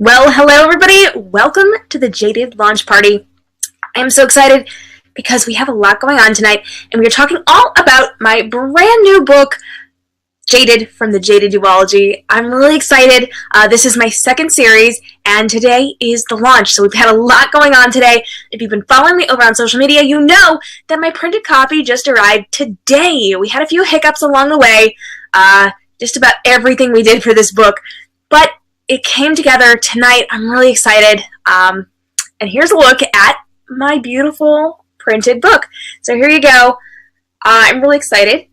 Well, hello everybody. Welcome to the Jaded launch party. I am so excited because we have a lot going on tonight, and we are talking all about my brand new book, Jaded, from the Jaded duology. I'm really excited. This is my second series, and today is the launch, so we've had a lot going on today. If you've been following me over on social media, you know that my printed copy just arrived today. We had a few hiccups along the way, just about everything we did for this book, but it came together tonight. I'm really excited. And here's a look at my beautiful printed book. So here you go. I'm really excited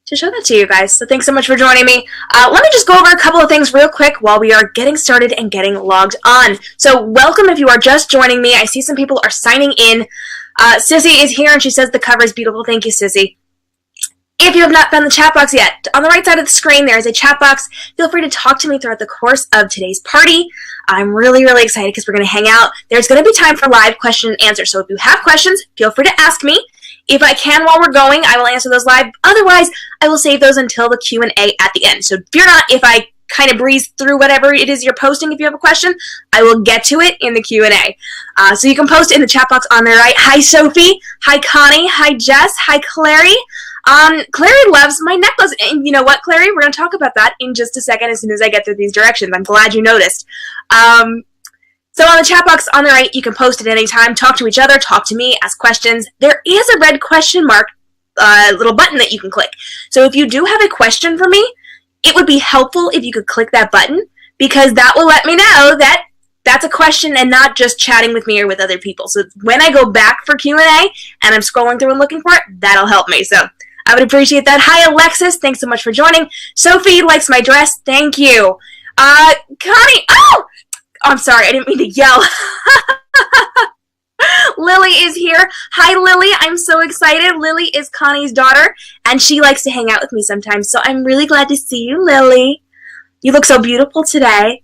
to show that to you guys. So thanks so much for joining me. Let me just go over a couple of things real quick while we are getting started and getting logged on. So welcome if you are just joining me. I see some people are signing in. Sissy is here and she says the cover is beautiful. Thank you, Sissy. If you have not found the chat box yet, on the right side of the screen there is a chat box. Feel free to talk to me throughout the course of today's party. I'm really excited because we're going to hang out. There's going to be time for live question and answer. So if you have questions, feel free to ask me. If I can while we're going, I will answer those live. Otherwise, I will save those until the Q&A at the end. So fear not if I kind of breeze through whatever it is you're posting. If you have a question, I will get to it in the Q&A. So you can post in the chat box on the right. Hi, Sophie. Hi, Connie. Hi, Jess. Hi, Clary. Clary loves my necklace, and you know what, Clary? We're going to talk about that in just a second as soon as I get through these directions. I'm glad you noticed. So on the chat box on the right, you can post at any time, talk to each other, talk to me, ask questions. There is a red question mark little button that you can click. So if you do have a question for me, it would be helpful if you could click that button, because that will let me know that that's a question and not just chatting with me or with other people. So when I go back for Q&A and I'm scrolling through and looking for it, that'll help me. So I would appreciate that. Hi, Alexis. Thanks so much for joining. Sophie likes my dress. Thank you. Connie. Oh! I'm sorry. I didn't mean to yell. Lily is here. Hi, Lily. I'm so excited. Lily is Connie's daughter, and she likes to hang out with me sometimes. So I'm really glad to see you, Lily. You look so beautiful today.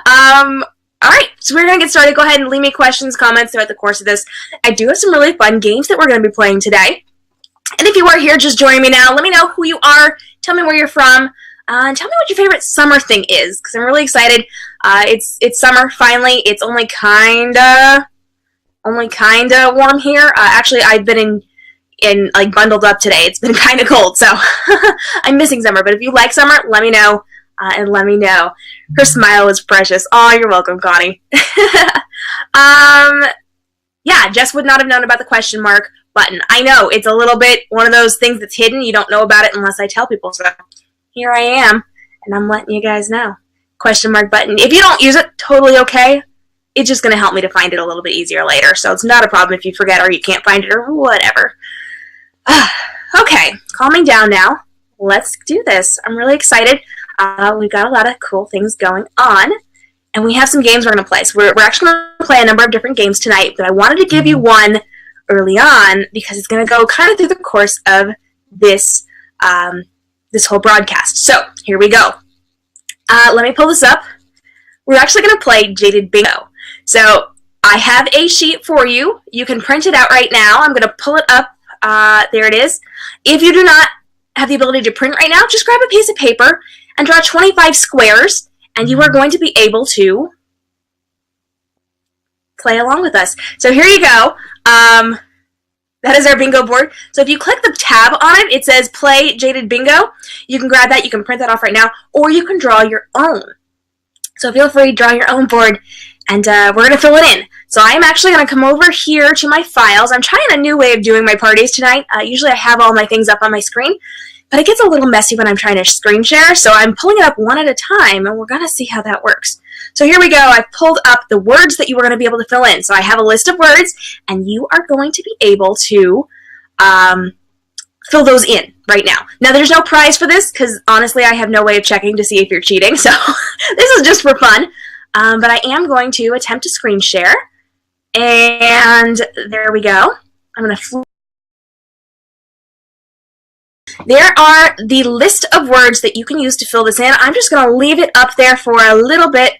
All right, so we're going to get started. Go ahead and leave me questions, comments throughout the course of this. I do have some really fun games that we're going to be playing today. And if you are here just joining me now, let me know who you are. Tell me where you're from. And tell me what your favorite summer thing is, because I'm really excited. It's summer, finally. It's only kinda warm here. Actually, I've been in like bundled up today. It's been kind of cold, so I'm missing summer. But if you like summer, let me know. And let me know. Her smile is precious. Oh, you're welcome, Connie. Yeah, Jess would not have known about the question mark button. I know, it's a little bit one of those things that's hidden. You don't know about it unless I tell people. So here I am, and I'm letting you guys know. Question mark button. If you don't use it, totally okay. It's just going to help me to find it a little bit easier later. So it's not a problem if you forget or you can't find it or whatever. Okay, calming down now. Let's do this. I'm really excited. We've got a lot of cool things going on, and we have some games we're going to play. So we're actually going to play a number of different games tonight, but I wanted to give you one early on because it's going to go kind of through the course of this this whole broadcast. So here we go. Let me pull this up. We're actually going to play Jaded Bingo. So I have a sheet for you. You can print it out right now. I'm going to pull it up. There it is. If you do not have the ability to print right now, just grab a piece of paper and draw 25 squares, and you are going to be able to play along with us. So here you go. That is our bingo board. So if you click the tab on it, it says Play Jaded Bingo. You can grab that. You can print that off right now, or you can draw your own. So feel free to draw your own board, and we're going to fill it in. So I am actually going to come over here to my files. I'm trying a new way of doing my parties tonight. Usually I have all my things up on my screen, but it gets a little messy when I'm trying to screen share, so I'm pulling it up one at a time, and we're going to see how that works. So here we go. I've pulled up the words that you are going to be able to fill in. So I have a list of words, and you are going to be able to fill those in right now. Now, there's no prize for this, because honestly, I have no way of checking to see if you're cheating, so this is just for fun. But I am going to attempt to screen share, and there we go. I'm going to There are the list of words that you can use to fill this in. I'm just going to leave it up there for a little bit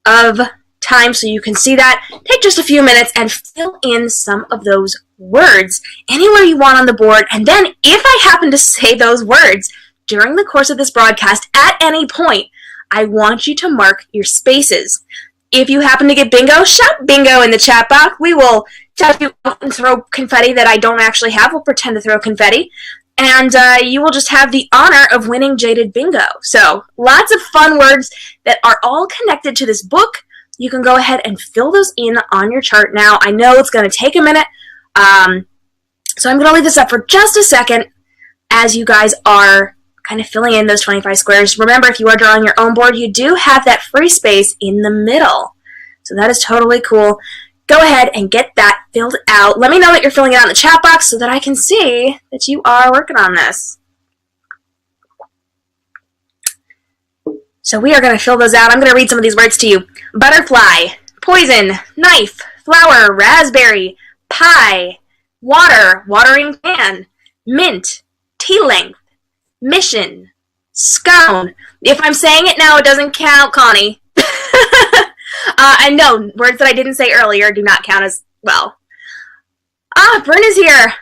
of time so you can see that. Take just a few minutes and fill in some of those words anywhere you want on the board. And then if I happen to say those words during the course of this broadcast at any point, I want you to mark your spaces. If you happen to get bingo, shout bingo in the chat box. We will shout you out and throw confetti that I don't actually have. We'll pretend to throw confetti. And you will just have the honor of winning Jaded Bingo. So lots of fun words that are all connected to this book. You can go ahead and fill those in on your chart now. I know it's going to take a minute. So I'm going to leave this up for just a second as you guys are kind of filling in those 25 squares. Remember, if you are drawing your own board, you do have that free space in the middle. So that is totally cool. Go ahead and get that filled out. Let me know that you're filling it out in the chat box so that I can see that you are working on this. So we are going to fill those out. I'm going to read some of these words to you. Butterfly, poison, knife, flower, raspberry, pie, water, watering can, mint, tea length, mission, scone. If I'm saying it now, it doesn't count, Connie. And no, words that I didn't say earlier do not count as well. Bryn is here.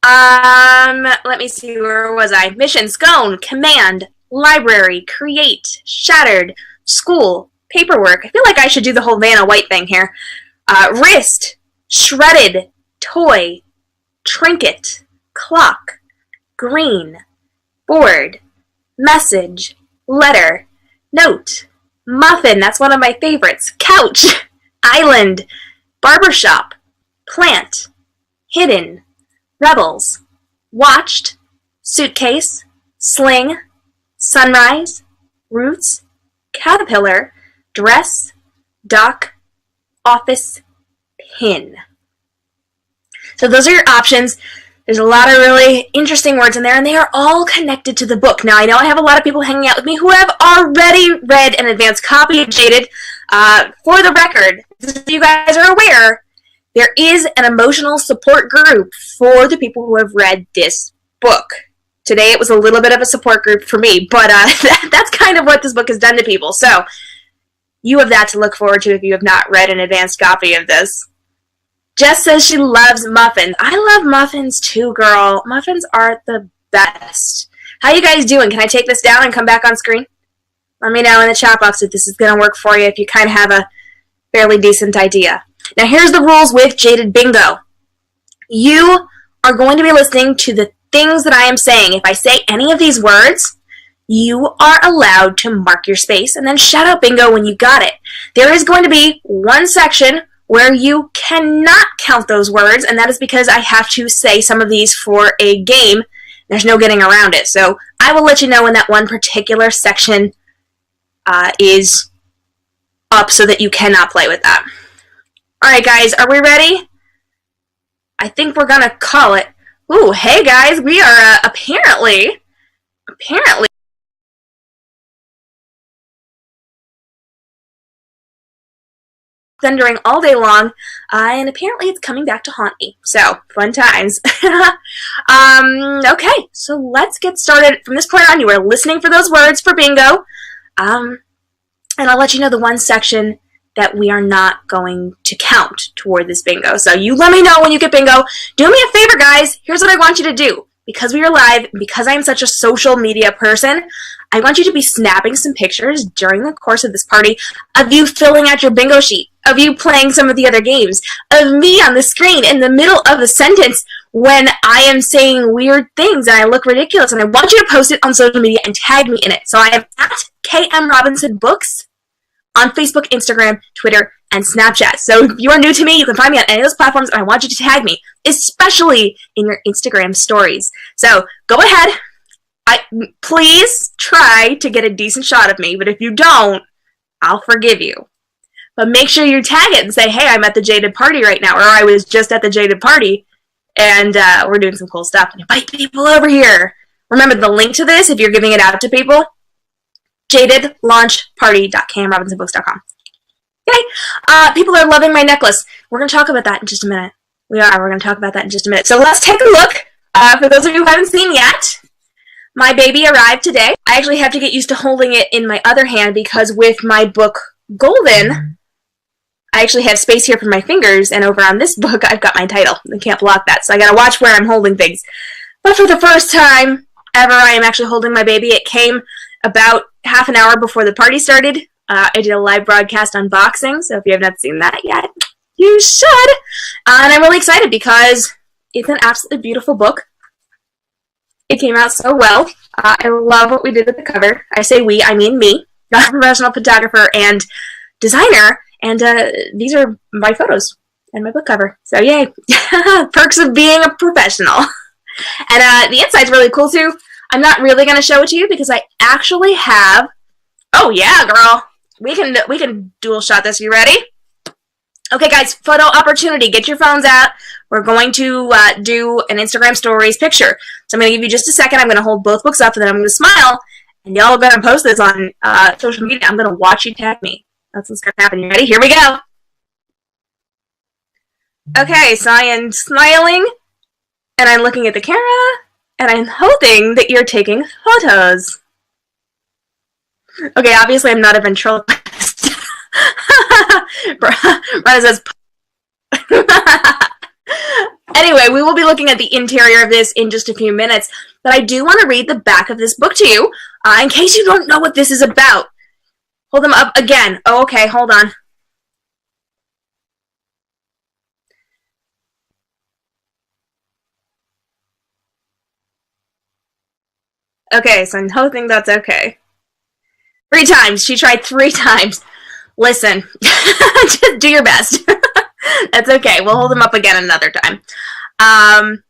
Let me see, where was I? Mission, scone, command, library, create, shattered, school, paperwork. I feel like I should do the whole Vanna White thing here. Wrist, shredded, toy, trinket, clock, green, board, message, letter, note, muffin, that's one of my favorites, couch, island, barbershop, plant, hidden, rebels, watched, suitcase, sling, sunrise, roots, caterpillar, dress, dock, office, pin. So those are your options. There's a lot of really interesting words in there, and they are all connected to the book. Now, I know I have a lot of people hanging out with me who have already read an advanced copy of Jaded. For the record, as you guys are aware, there is an emotional support group for the people who have read this book. Today, it was a little bit of a support group for me, but that's kind of what this book has done to people. So, you have that to look forward to if you have not read an advanced copy of this. Jess says she loves muffins. I love muffins too, girl. Muffins are the best. How you guys doing? Can I take this down and come back on screen? Let me know in the chat box if this is going to work for you, if you kind of have a fairly decent idea. Now, here's the rules with Jaded Bingo. You are going to be listening to the things that I am saying. If I say any of these words, you are allowed to mark your space and then shout out bingo when you got it. There is going to be one section where you cannot count those words, and that is because I have to say some of these for a game. There's no getting around it. So I will let you know when that one particular section is up so that you cannot play with that. Alright guys, are we ready? I think we're gonna call it. Ooh, hey guys, we are apparently thundering all day long, and apparently it's coming back to haunt me. So, fun times. Okay, so let's get started. From this point on, you are listening for those words for bingo, and I'll let you know the one section that we are not going to count toward this bingo. So you let me know when you get bingo. Do me a favor, guys. Here's what I want you to do. Because we are live, because I'm such a social media person, I want you to be snapping some pictures during the course of this party of you filling out your bingo sheet, of you playing some of the other games, of me on the screen in the middle of a sentence when I am saying weird things and I look ridiculous, and I want you to post it on social media and tag me in it. So I am at k.m.robinson books on Facebook, Instagram, Twitter, and Snapchat. So if you are new to me, you can find me on any of those platforms, and I want you to tag me, especially in your Instagram stories. So go ahead. Please try to get a decent shot of me, but if you don't, I'll forgive you. But make sure you tag it and say, hey, I'm at the Jaded party right now, or I was just at the Jaded party, and we're doing some cool stuff. And invite people over here. Remember, the link to this, if you're giving it out to people, jadedlaunchparty.k.m.robinsonbooks.com. Okay, people are loving my necklace. We're going to talk about that in just a minute. We're going to talk about that in just a minute. So let's take a look. For those of you who haven't seen yet, my baby arrived today. I actually have to get used to holding it in my other hand because with my book, Golden, I actually have space here for my fingers, and over on this book, I've got my title. I can't block that, so I got to watch where I'm holding things. But for the first time ever, I am actually holding my baby. It came about half an hour before the party started, I did a live broadcast unboxing, so if you have not seen that yet, you should. And I'm really excited because it's an absolutely beautiful book. It came out so well. I love what we did with the cover. I say we, I mean me. I'm a professional photographer and designer, and these are my photos and my book cover. So yay. Perks of being a professional. And the inside's really cool too. I'm not really going to show it to you because I actually have... Oh yeah, girl. We can dual shot this. You ready? Okay, guys, photo opportunity. Get your phones out. We're going to do an Instagram stories picture. So I'm going to give you just a second. I'm going to hold both books up, and then I'm going to smile, and y'all are going to post this on social media. I'm going to watch you tag me. That's what's going to happen. You ready? Here we go. Okay, so I am smiling, and I'm looking at the camera, and I'm hoping that you're taking photos. Okay, obviously I'm not a ventriloquist. Brenda says... Anyway, we will be looking at the interior of this in just a few minutes, but I do want to read the back of this book to you, in case you don't know what this is about. Hold them up again. Oh, okay, hold on. Okay, so I'm hoping that's okay. 3 times. She tried 3 times. Listen, just do your best. That's okay. We'll hold them up again another time. I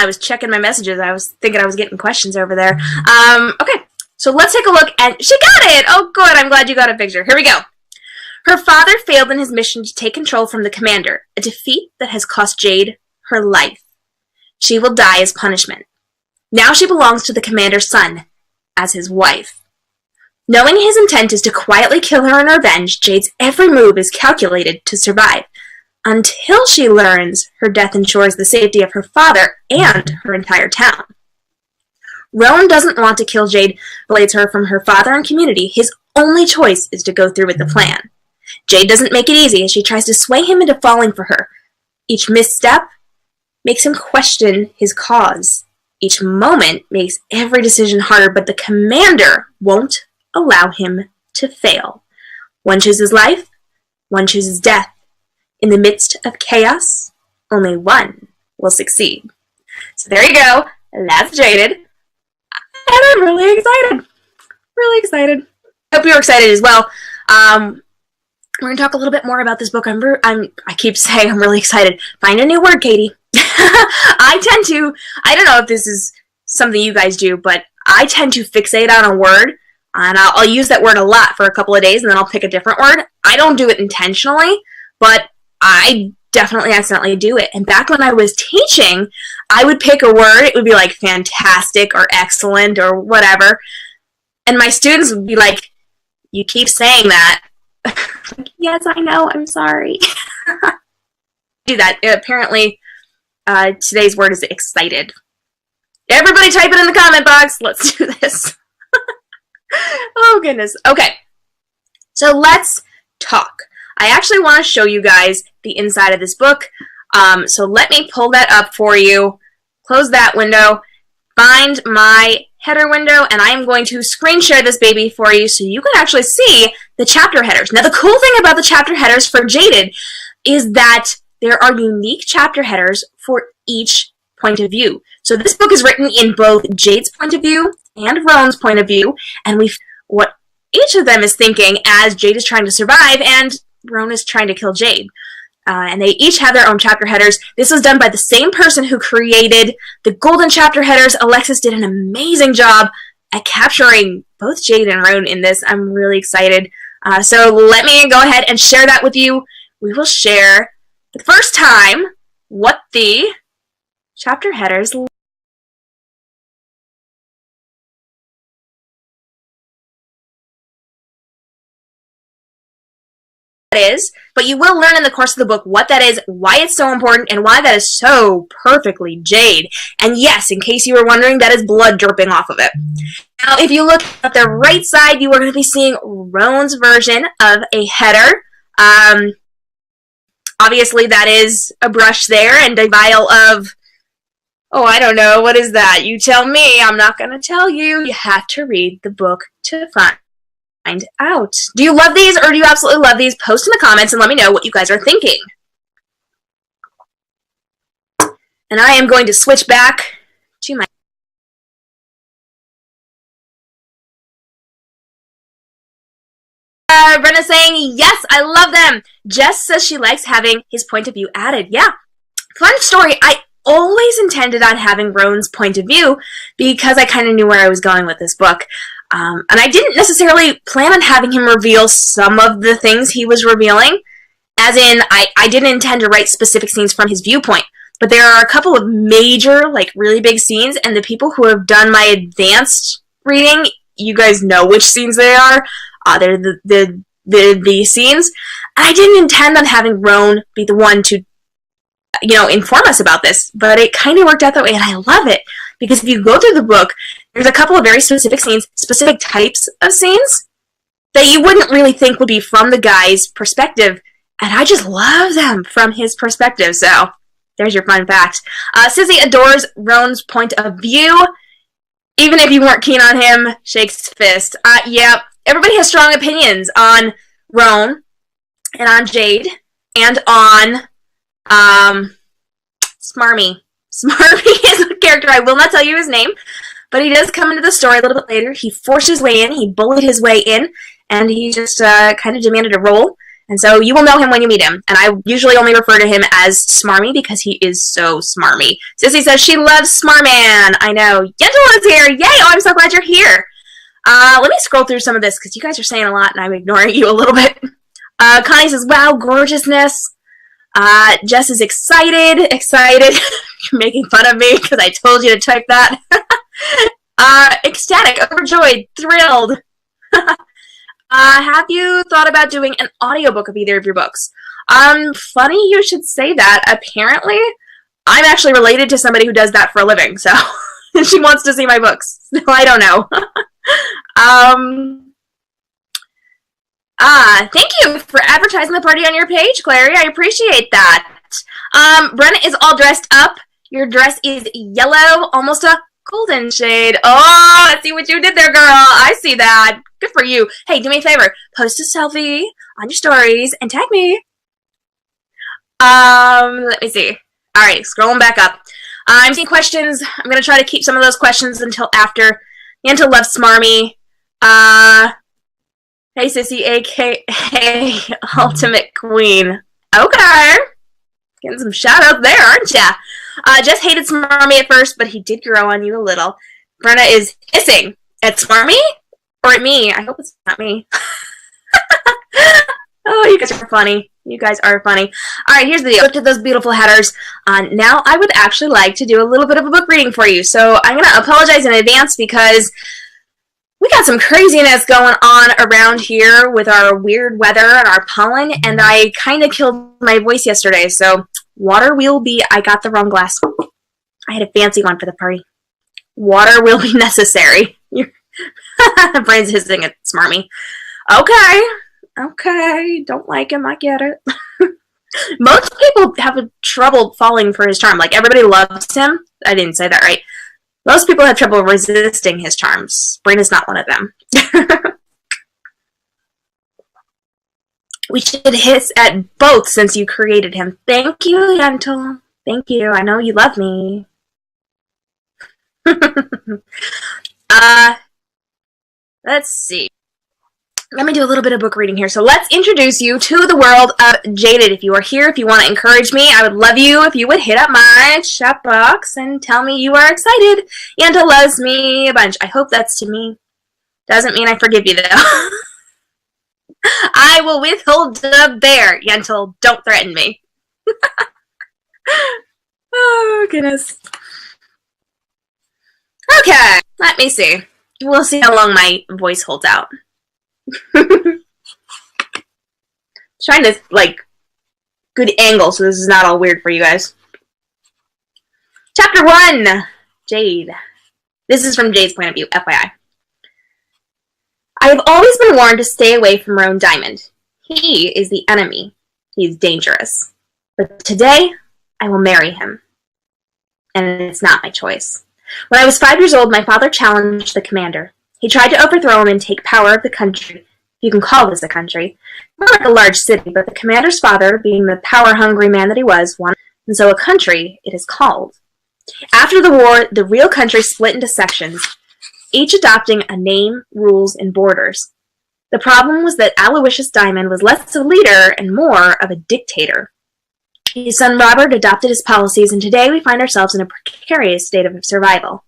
was checking my messages. I was thinking I was getting questions over there. Okay, so let's take a look. And she got it! Oh, good. I'm glad you got a picture. Here we go. Her father failed in his mission to take control from the commander, a defeat that has cost Jade her life. She will die as punishment. Now she belongs to the commander's son, as his wife. Knowing his intent is to quietly kill her in revenge, Jade's every move is calculated to survive, until she learns her death ensures the safety of her father and her entire town. Rowan doesn't want to kill Jade, blades her from her father and community. His only choice is to go through with the plan. Jade doesn't make it easy as she tries to sway him into falling for her. Each misstep makes him question his cause. Each moment makes every decision harder, but the commander won't allow him to fail. One chooses life, one chooses death. In the midst of chaos, only one will succeed. So there you go. That's Jaded. And I'm really excited. Really excited. Hope you're excited as well. We're going to talk a little bit more about this book. I keep saying I'm really excited. Find a new word, Katie. I don't know if this is something you guys do, but I tend to fixate on a word, and I'll use that word a lot for a couple of days, and then I'll pick a different word. I don't do it intentionally, but I definitely accidentally do it. And back when I was teaching, I would pick a word. It would be like fantastic or excellent or whatever. And my students would be like, you keep saying that. Yes, I know. I'm sorry. Do that. Apparently, today's word is excited. Everybody type it in the comment box. Let's do this. Oh, goodness. Okay. So let's talk. I actually want to show you guys the inside of this book. So let me pull that up for you. Close that window. Find my header window, and I am going to screen share this baby for you so you can actually see the chapter headers. Now, the cool thing about the chapter headers for Jaded is that there are unique chapter headers for each point of view. So this book is written in both Jade's point of view and Rowan's point of view, and what each of them is thinking as Jade is trying to survive and Rowan is trying to kill Jade. And they each have their own chapter headers. This was done by the same person who created the golden chapter headers. Alexis did an amazing job at capturing both Jade and Rowan in this. I'm really excited. So let me go ahead and share that with you. We will share the first time what the chapter headers is, but you will learn in the course of the book what that is, why it's so important, and why that is so perfectly Jade. And yes, in case you were wondering, that is blood dripping off of it. Now, if you look at the right side, you are going to be seeing Rowan's version of a header. Obviously, that is a brush there and a vial of Oh, I don't know. What is that? You tell me. I'm not going to tell you. You have to read the book to find out. Do you love these or do you absolutely love these? Post in the comments and let me know what you guys are thinking. And I am going to switch back to my Brenna's saying, yes, I love them. Jess says she likes having his point of view added. Yeah. Fun story. I always intended on having Roan's point of view because I kind of knew where I was going with this book. And I didn't necessarily plan on having him reveal some of the things he was revealing. As in, I didn't intend to write specific scenes from his viewpoint. But there are a couple of major, like, really big scenes, and the people who have done my advanced reading, you guys know which scenes they are. They're the scenes. I didn't intend on having Roan be the one to, inform us about this, but it kind of worked out that way, and I love it. Because if you go through the book, there's a couple of very specific scenes, specific types of scenes, that you wouldn't really think would be from the guy's perspective, and I just love them from his perspective, so there's your fun fact. Sissy adores Roan's point of view. Even if you weren't keen on him, shakes fist. Yeah, everybody has strong opinions on Roan, and on Jade, and on Smarmy. Smarmy is a character, I will not tell you his name, but he does come into the story a little bit later. He forced his way in, he bullied his way in, and he just kind of demanded a role. And so you will know him when you meet him. And I usually only refer to him as Smarmy because he is so smarmy. Sissy says she loves Smarman. I know. Yentl is here. Yay! Oh, I'm so glad you're here. Let me scroll through some of this because you guys are saying a lot and I'm ignoring you a little bit. Connie says, wow, gorgeousness. Jess is excited. You're making fun of me because I told you to type that. Ecstatic, overjoyed, thrilled. Have you thought about doing an audiobook of either of your books? Funny you should say that. Apparently, I'm actually related to somebody who does that for a living, so she wants to see my books. So I don't know. Thank you for advertising the party on your page, Clary. I appreciate that. Brenna is all dressed up. Your dress is yellow, almost a golden shade. Oh, I see what you did there, girl. I see that. Good for you. Hey, do me a favor. Post a selfie on your stories and tag me. Let me see. All right, scrolling back up. I'm seeing questions. I'm going to try to keep some of those questions until after. Yenta loves Smarmy. Hey, Sissy, a.k.a. Ultimate Queen. Okay. Getting some shout-outs there, aren't ya? Jess hated Smarmy at first, but he did grow on you a little. Brenna is hissing at Smarmy? Or at me. I hope it's not me. Oh, you guys are funny. You guys are funny. Alright, here's the deal. Look at those beautiful headers. Now I would actually like to do a little bit of a book reading for you. So I'm going to apologize in advance because we got some craziness going on around here with our weird weather and our pollen, and I kind of killed my voice yesterday. So water will be... I got the wrong glass. I had a fancy one for the party. Water will be necessary. Brain's hissing at Smarmy. Okay, don't like him, I get it. Most people have trouble falling for his charm. Like, everybody loves him. I didn't say that right. Most people have trouble resisting his charms. Brain is not one of them. We should hiss at both since you created him. Thank you, Yentl. Thank you. I know you love me. Let's see. Let me do a little bit of book reading here. So let's introduce you to the world of Jaded. If you are here, if you want to encourage me, I would love you if you would hit up my chat box and tell me you are excited. Yenta loves me a bunch. I hope that's to me. Doesn't mean I forgive you, though. I will withhold the bear. Yentl, don't threaten me. Oh, goodness. Okay, let me see. We'll see how long my voice holds out. Trying to, like, good angle so this is not all weird for you guys. Chapter 1, Jade. This is from Jade's point of view, FYI. I have always been warned to stay away from Roan Diamond. He is the enemy. He is dangerous. But today, I will marry him. and it's not my choice. When I was 5 years old, my father challenged the commander. He tried to overthrow him and take power of the country. You can call this a country. Not like a large city, but the commander's father, being the power-hungry man that he was, wanted, and so a country it is called. After the war, the real country split into sections, each adopting a name, rules, and borders. The problem was that Aloysius Diamond was less of a leader and more of a dictator. His son Robert adopted his policies, and today we find ourselves in a precarious state of survival.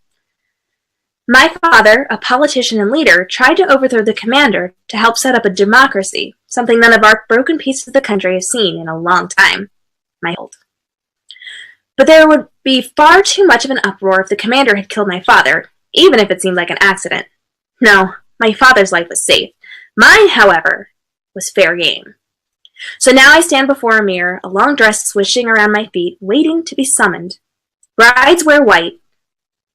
My father, a politician and leader, tried to overthrow the commander to help set up a democracy, something none of our broken pieces of the country has seen in a long time. But there would be far too much of an uproar if the commander had killed my father, even if it seemed like an accident. No, my father's life was safe. Mine, however, was fair game. So now I stand before a mirror, a long dress swishing around my feet, waiting to be summoned. Brides wear white.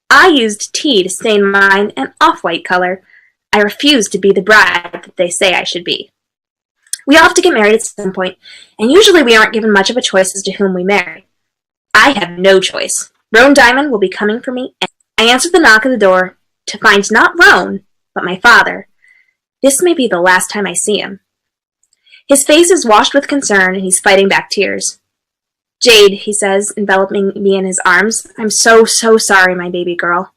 I used tea to stain mine an off-white color. I refuse to be the bride that they say I should be. We all have to get married at some point, and usually we aren't given much of a choice as to whom we marry. I have no choice. Roan Diamond will be coming for me. I answered the knock at the door to find not Roan, but my father. This may be the last time I see him. His face is washed with concern, and he's fighting back tears. Jade, he says, enveloping me in his arms, I'm so sorry, my baby girl.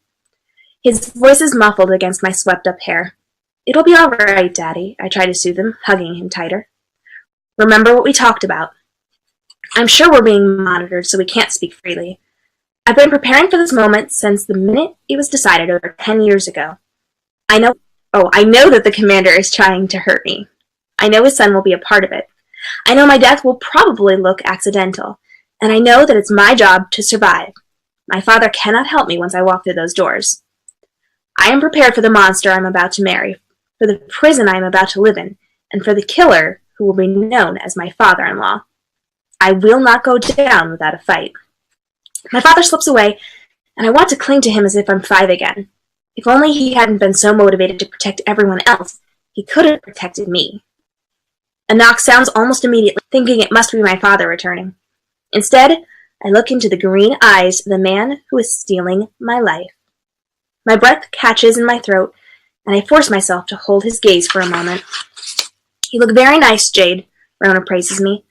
His voice is muffled against my swept-up hair. It'll be all right, Daddy, I try to soothe him, hugging him tighter. Remember what we talked about. I'm sure we're being monitored, so we can't speak freely. I've been preparing for this moment since the minute it was decided over 10 years ago. I know that the commander is trying to hurt me. I know his son will be a part of it. I know my death will probably look accidental, and I know that it's my job to survive. My father cannot help me once I walk through those doors. I am prepared for the monster I'm about to marry, for the prison I am about to live in, and for the killer who will be known as my father-in-law. I will not go down without a fight. My father slips away, and I want to cling to him as if I'm 5 again. If only he hadn't been so motivated to protect everyone else, he could have protected me. A knock sounds almost immediately, thinking it must be my father returning. Instead, I look into the green eyes of the man who is stealing my life. My breath catches in my throat, and I force myself to hold his gaze for a moment. You look very nice, Jade, Rona praises me.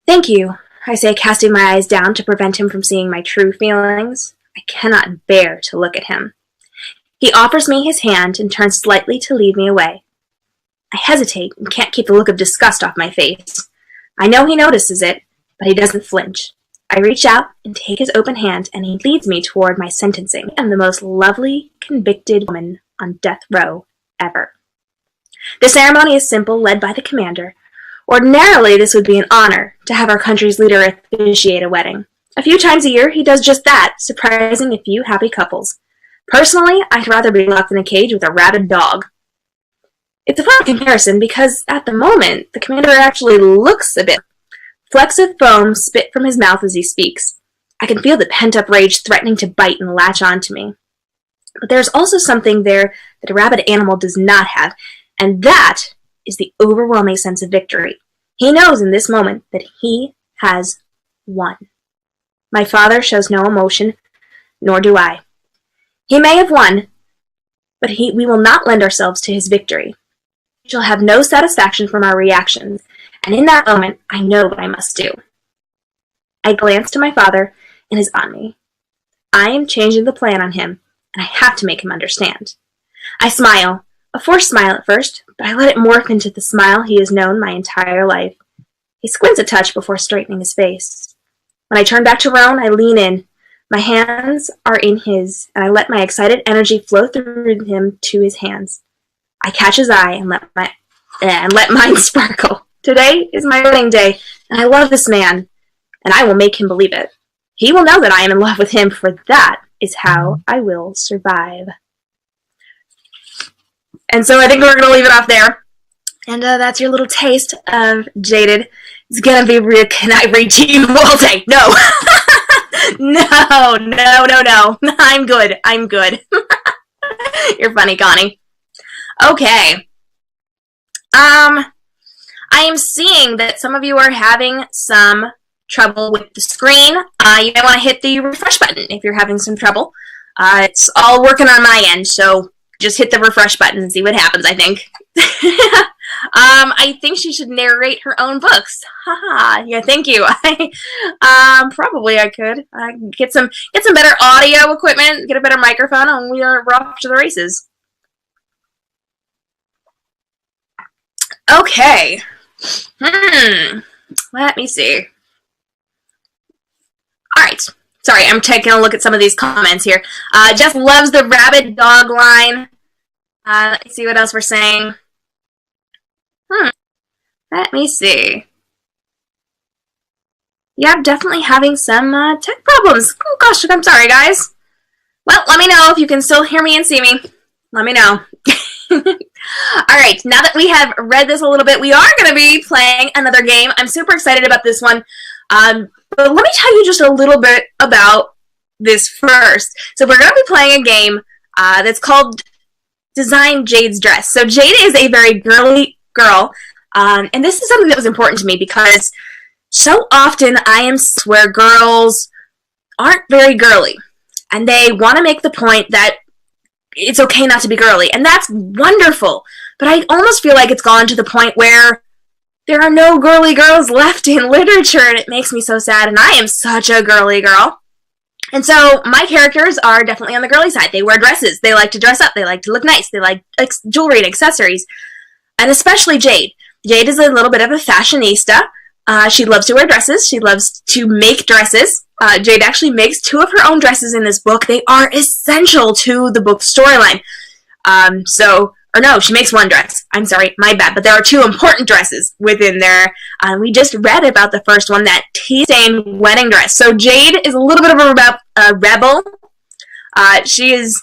Thank you, I say, casting my eyes down to prevent him from seeing my true feelings. I cannot bear to look at him. He offers me his hand and turns slightly to lead me away. I hesitate and can't keep the look of disgust off my face. I know he notices it, but he doesn't flinch. I reach out and take his open hand, and he leads me toward my sentencing. I am the most lovely, convicted woman on death row ever. The ceremony is simple, led by the commander. Ordinarily, this would be an honor to have our country's leader officiate a wedding. A few times a year, he does just that, surprising a few happy couples. Personally, I'd rather be locked in a cage with a rabid dog. It's a fun comparison because, at the moment, the commander actually looks a bit. Flecks of foam spit from his mouth as he speaks. I can feel the pent-up rage threatening to bite and latch onto me. But there's also something there that a rabid animal does not have, and that is the overwhelming sense of victory. He knows in this moment that he has won. My father shows no emotion, nor do I. He may have won, but we will not lend ourselves to his victory. We shall have no satisfaction from our reactions, and in that moment, I know what I must do. I glance to my father, and is on me. I am changing the plan on him, and I have to make him understand. I smile, a forced smile at first, but I let it morph into the smile he has known my entire life. He squints a touch before straightening his face. When I turn back to Roan, I lean in. My hands are in his, and I let my excited energy flow through him to his hands. I catch his eye and let mine sparkle. Today is my wedding day, and I love this man, and I will make him believe it. He will know that I am in love with him, for that is how I will survive. And so I think we're going to leave it off there. And that's your little taste of Jaded. It's going to be real. Can I read to you all day? No. No. I'm good. You're funny, Connie. Okay. I am seeing that some of you are having some trouble with the screen, you might want to hit the refresh button if you're having some trouble. It's all working on my end, so just hit the refresh button and see what happens, I think. I think she should narrate her own books. Haha. Yeah, thank you. Probably I could. Get some better audio equipment, get a better microphone, and we're off to the races. Okay. Let me see. Alright. Sorry, I'm taking a look at some of these comments here. Jeff loves the rabbit dog line. Let's see what else we're saying. Let me see. Yeah, I'm definitely having some tech problems. Oh gosh, I'm sorry, guys. Well, let me know if you can still hear me and see me. Let me know. Alright, now that we have read this a little bit, we are going to be playing another game. I'm super excited about this one. But let me tell you just a little bit about this first. So we're going to be playing a game that's called Design Jade's Dress. So Jade is a very girly girl, and this is something that was important to me because so often I am where girls aren't very girly, and they want to make the point that it's okay not to be girly, and that's wonderful. But I almost feel like it's gone to the point where there are no girly girls left in literature, and it makes me so sad, and I am such a girly girl. And so my characters are definitely on the girly side. They wear dresses. They like to dress up. They like to look nice. They like jewelry and accessories. And especially Jade. Jade is a little bit of a fashionista. She loves to wear dresses. She loves to make dresses. Jade actually makes 2 of her own dresses in this book. They are essential to the book's storyline. Or no, she makes 1 dress. I'm sorry, my bad. But there are 2 important dresses within there. We just read about the first one, that tea-stained wedding dress. So Jade is a little bit of a rebel. She is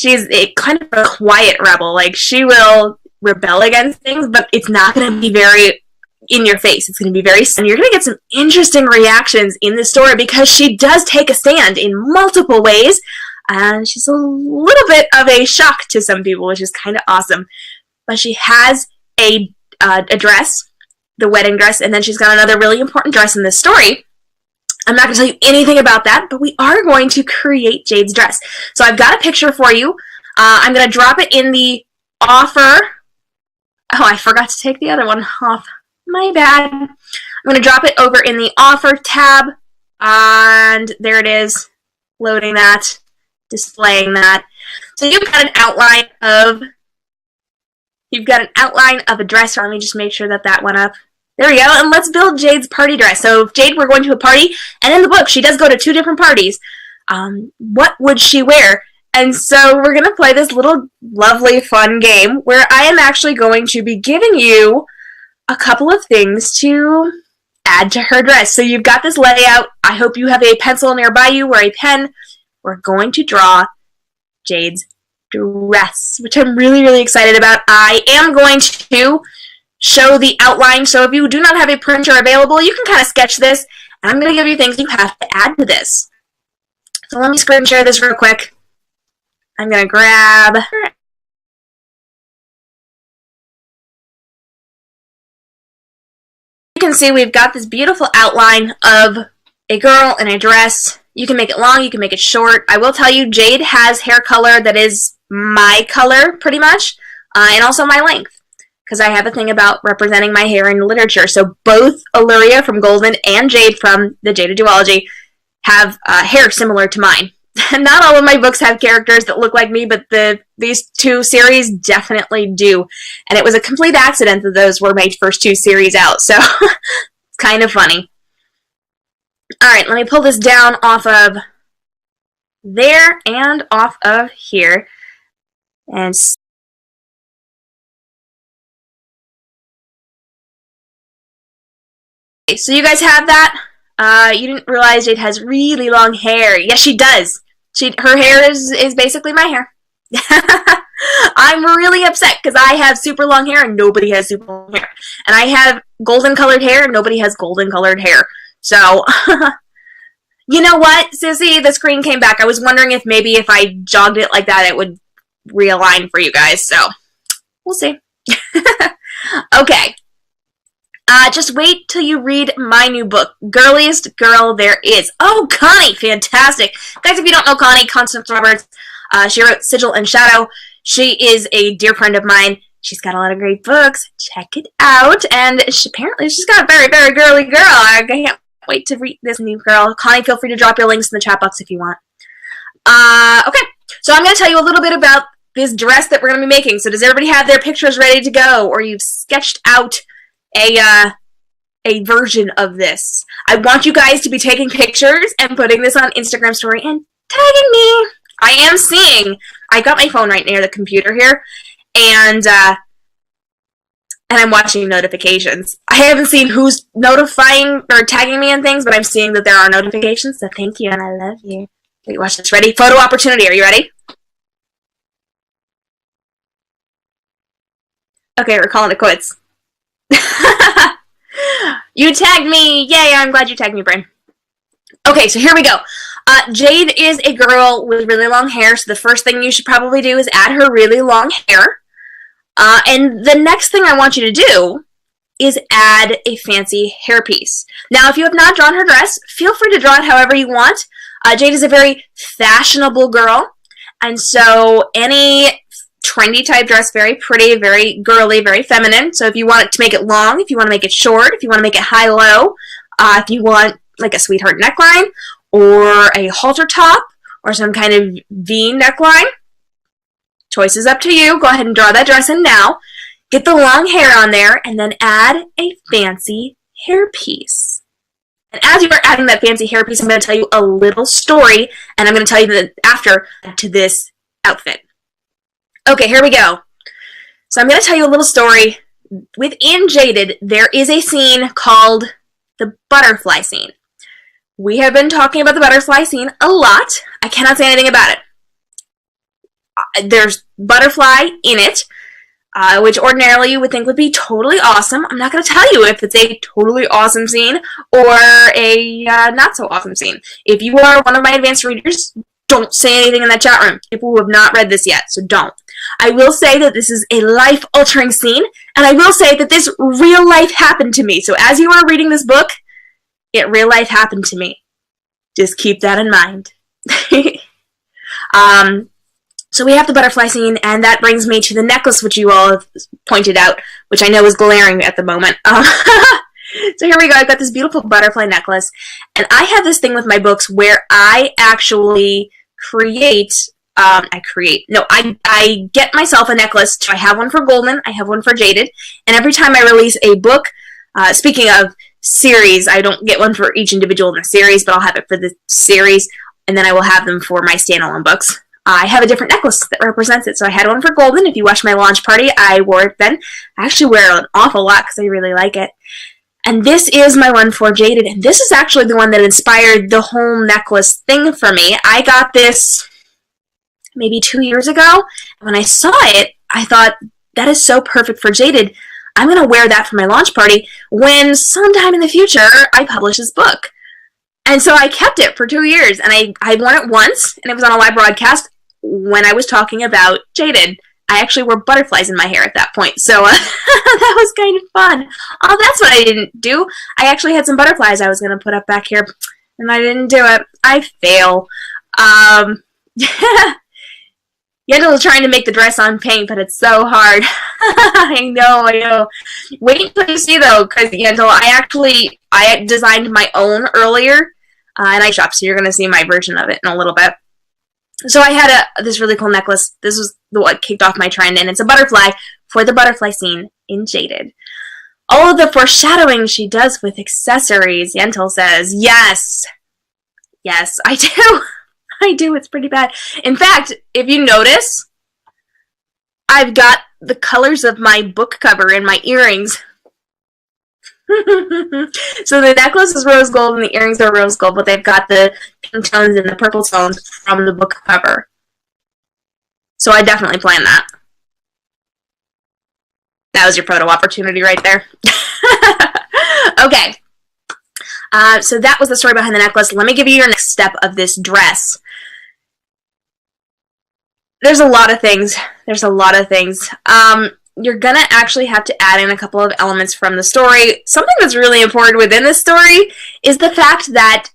a kind of a quiet rebel. Like, she will rebel against things, but it's not going to be very in your face. It's going to be very, and you're going to get some interesting reactions in this story because she does take a stand in multiple ways. And she's a little bit of a shock to some people, which is kind of awesome. But she has a dress, the wedding dress, and then she's got another really important dress in this story. I'm not going to tell you anything about that, but we are going to create Jade's dress. So I've got a picture for you. I'm going to drop it in the offer. Oh, I forgot to take the other one off. My bad. I'm going to drop it over in the offer tab. And there it is. Loading that. Displaying that. So you've got an outline of a dress. Let me just make sure that that went up. There we go. And let's build Jade's party dress. So Jade, we're going to a party, and in the book she does go to 2 different parties. What would she wear? And so we're going to play this little lovely fun game where I am actually going to be giving you a couple of things to add to her dress. So you've got this layout. I hope you have a pencil nearby you or a pen. We're going to draw Jade's dress, which I'm really, really excited about. I am going to show the outline, so if you do not have a printer available, you can kind of sketch this, and I'm going to give you things you have to add to this. So let me screen share this real quick. I'm going to grab... You can see we've got this beautiful outline of a girl in a dress. You can make it long, you can make it short. I will tell you, Jade has hair color that is my color, pretty much, and also my length, because I have a thing about representing my hair in literature. So both Illyria from Golden and Jade from the Jaded duology have hair similar to mine. Not all of my books have characters that look like me, but these 2 series definitely do. And it was a complete accident that those were my first 2 series out, so it's kind of funny. Alright, let me pull this down off of there and off of here. And so you guys have that? You didn't realize Jade has really long hair. Yes, she does. Her hair is basically my hair. I'm really upset because I have super long hair and nobody has super long hair. And I have golden colored hair and nobody has golden colored hair. So, you know what, Sissy? The screen came back. I was wondering if maybe if I jogged it like that, it would realign for you guys. So, we'll see. Okay. Just wait till you read my new book, Girliest Girl There Is. Oh, Connie, fantastic. Guys, if you don't know Connie, Constance Roberts, she wrote Sigil and Shadow. She is a dear friend of mine. She's got a lot of great books. Check it out. And apparently she's got a very, very girly girl. I can't wait to read this new girl. Connie, feel free to drop your links in the chat box if you want. Okay, so I'm going to tell you a little bit about this dress that we're going to be making. So does everybody have their pictures ready to go? Or you've sketched out a version of this? I want you guys to be taking pictures and putting this on Instagram story and tagging me. I am seeing, I got my phone right near the computer here, and I'm watching notifications. I haven't seen who's notifying or tagging me and things, but I'm seeing that there are notifications, so thank you and I love you. Wait, watch this. Ready? Photo opportunity. Are you ready? Okay, we're calling it quits. You tagged me! Yay, I'm glad you tagged me, Brain. Okay, so here we go. Jade is a girl with really long hair, so the first thing you should probably do is add her really long hair. And the next thing I want you to do is add a fancy hairpiece. Now, if you have not drawn her dress, feel free to draw it however you want. Jade is a very fashionable girl, and so any trendy type dress, very pretty, very girly, very feminine. So if you want to make it long, if you want to make it short, if you want to make it high-low, if you want like a sweetheart neckline or a halter top or some kind of V neckline, choice is up to you. Go ahead and draw that dress in now. Get the long hair on there and then add a fancy hairpiece. And as you are adding that fancy hairpiece, I'm going to tell you a little story, and I'm going to tell you the after to this outfit. Okay, here we go. So I'm going to tell you a little story. Within Jaded, there is a scene called the butterfly scene. We have been talking about the butterfly scene a lot. I cannot say anything about it. There's butterfly in it, which ordinarily you would think would be totally awesome. I'm not going to tell you if it's a totally awesome scene or a not so awesome scene. If you are one of my advanced readers, don't say anything in that chat room. People who have not read this yet, so don't. I will say that this is a life-altering scene, and I will say that this real life happened to me. So as you are reading this book, it real life happened to me. Just keep that in mind. So we have the butterfly scene, and that brings me to the necklace, which you all have pointed out, which I know is glaring at the moment. So here we go. I've got this beautiful butterfly necklace, and I have this thing with my books where I actually I get myself a necklace. So I have one for Golden, I have one for Jaded, and every time I release a book, speaking of series, I don't get one for each individual in the series, but I'll have it for the series, and then I will have them for my standalone books. I have a different necklace that represents it. So I had one for Golden. If you watched my launch party, I wore it then. I actually wear it an awful lot because I really like it. And this is my one for Jaded, and this is actually the one that inspired the whole necklace thing for me. I got this maybe 2 years ago. When I saw it, I thought, that is so perfect for Jaded. I'm going to wear that for my launch party when sometime in the future I publish this book. And so I kept it for 2 years, and I worn it once, and it was on a live broadcast when I was talking about Jaded. I actually wore butterflies in my hair at that point, so that was kind of fun. Oh, that's what I didn't do. I actually had some butterflies I was going to put up back here, and I didn't do it. I fail. Yendel is trying to make the dress on paint, but it's so hard. I know. Wait until you see, though, because Yendel, I designed my own earlier, and I shopped, so you're going to see my version of it in a little bit. So I had this really cool necklace. This was what kicked off my trend, and it's a butterfly for the butterfly scene in Jaded. All of the foreshadowing she does with accessories, Yentl says, yes. Yes, I do. I do. It's pretty bad. In fact, if you notice, I've got the colors of my book cover in my earrings. So the necklace is rose gold and the earrings are rose gold, but they've got the pink tones and the purple tones from the book cover. So I definitely planned that. That was your photo opportunity right there. Okay. So that was the story behind the necklace. Let me give you your next step of this dress. There's a lot of things. you're gonna actually have to add in a couple of elements from the story. Something that's really important within the story is the fact that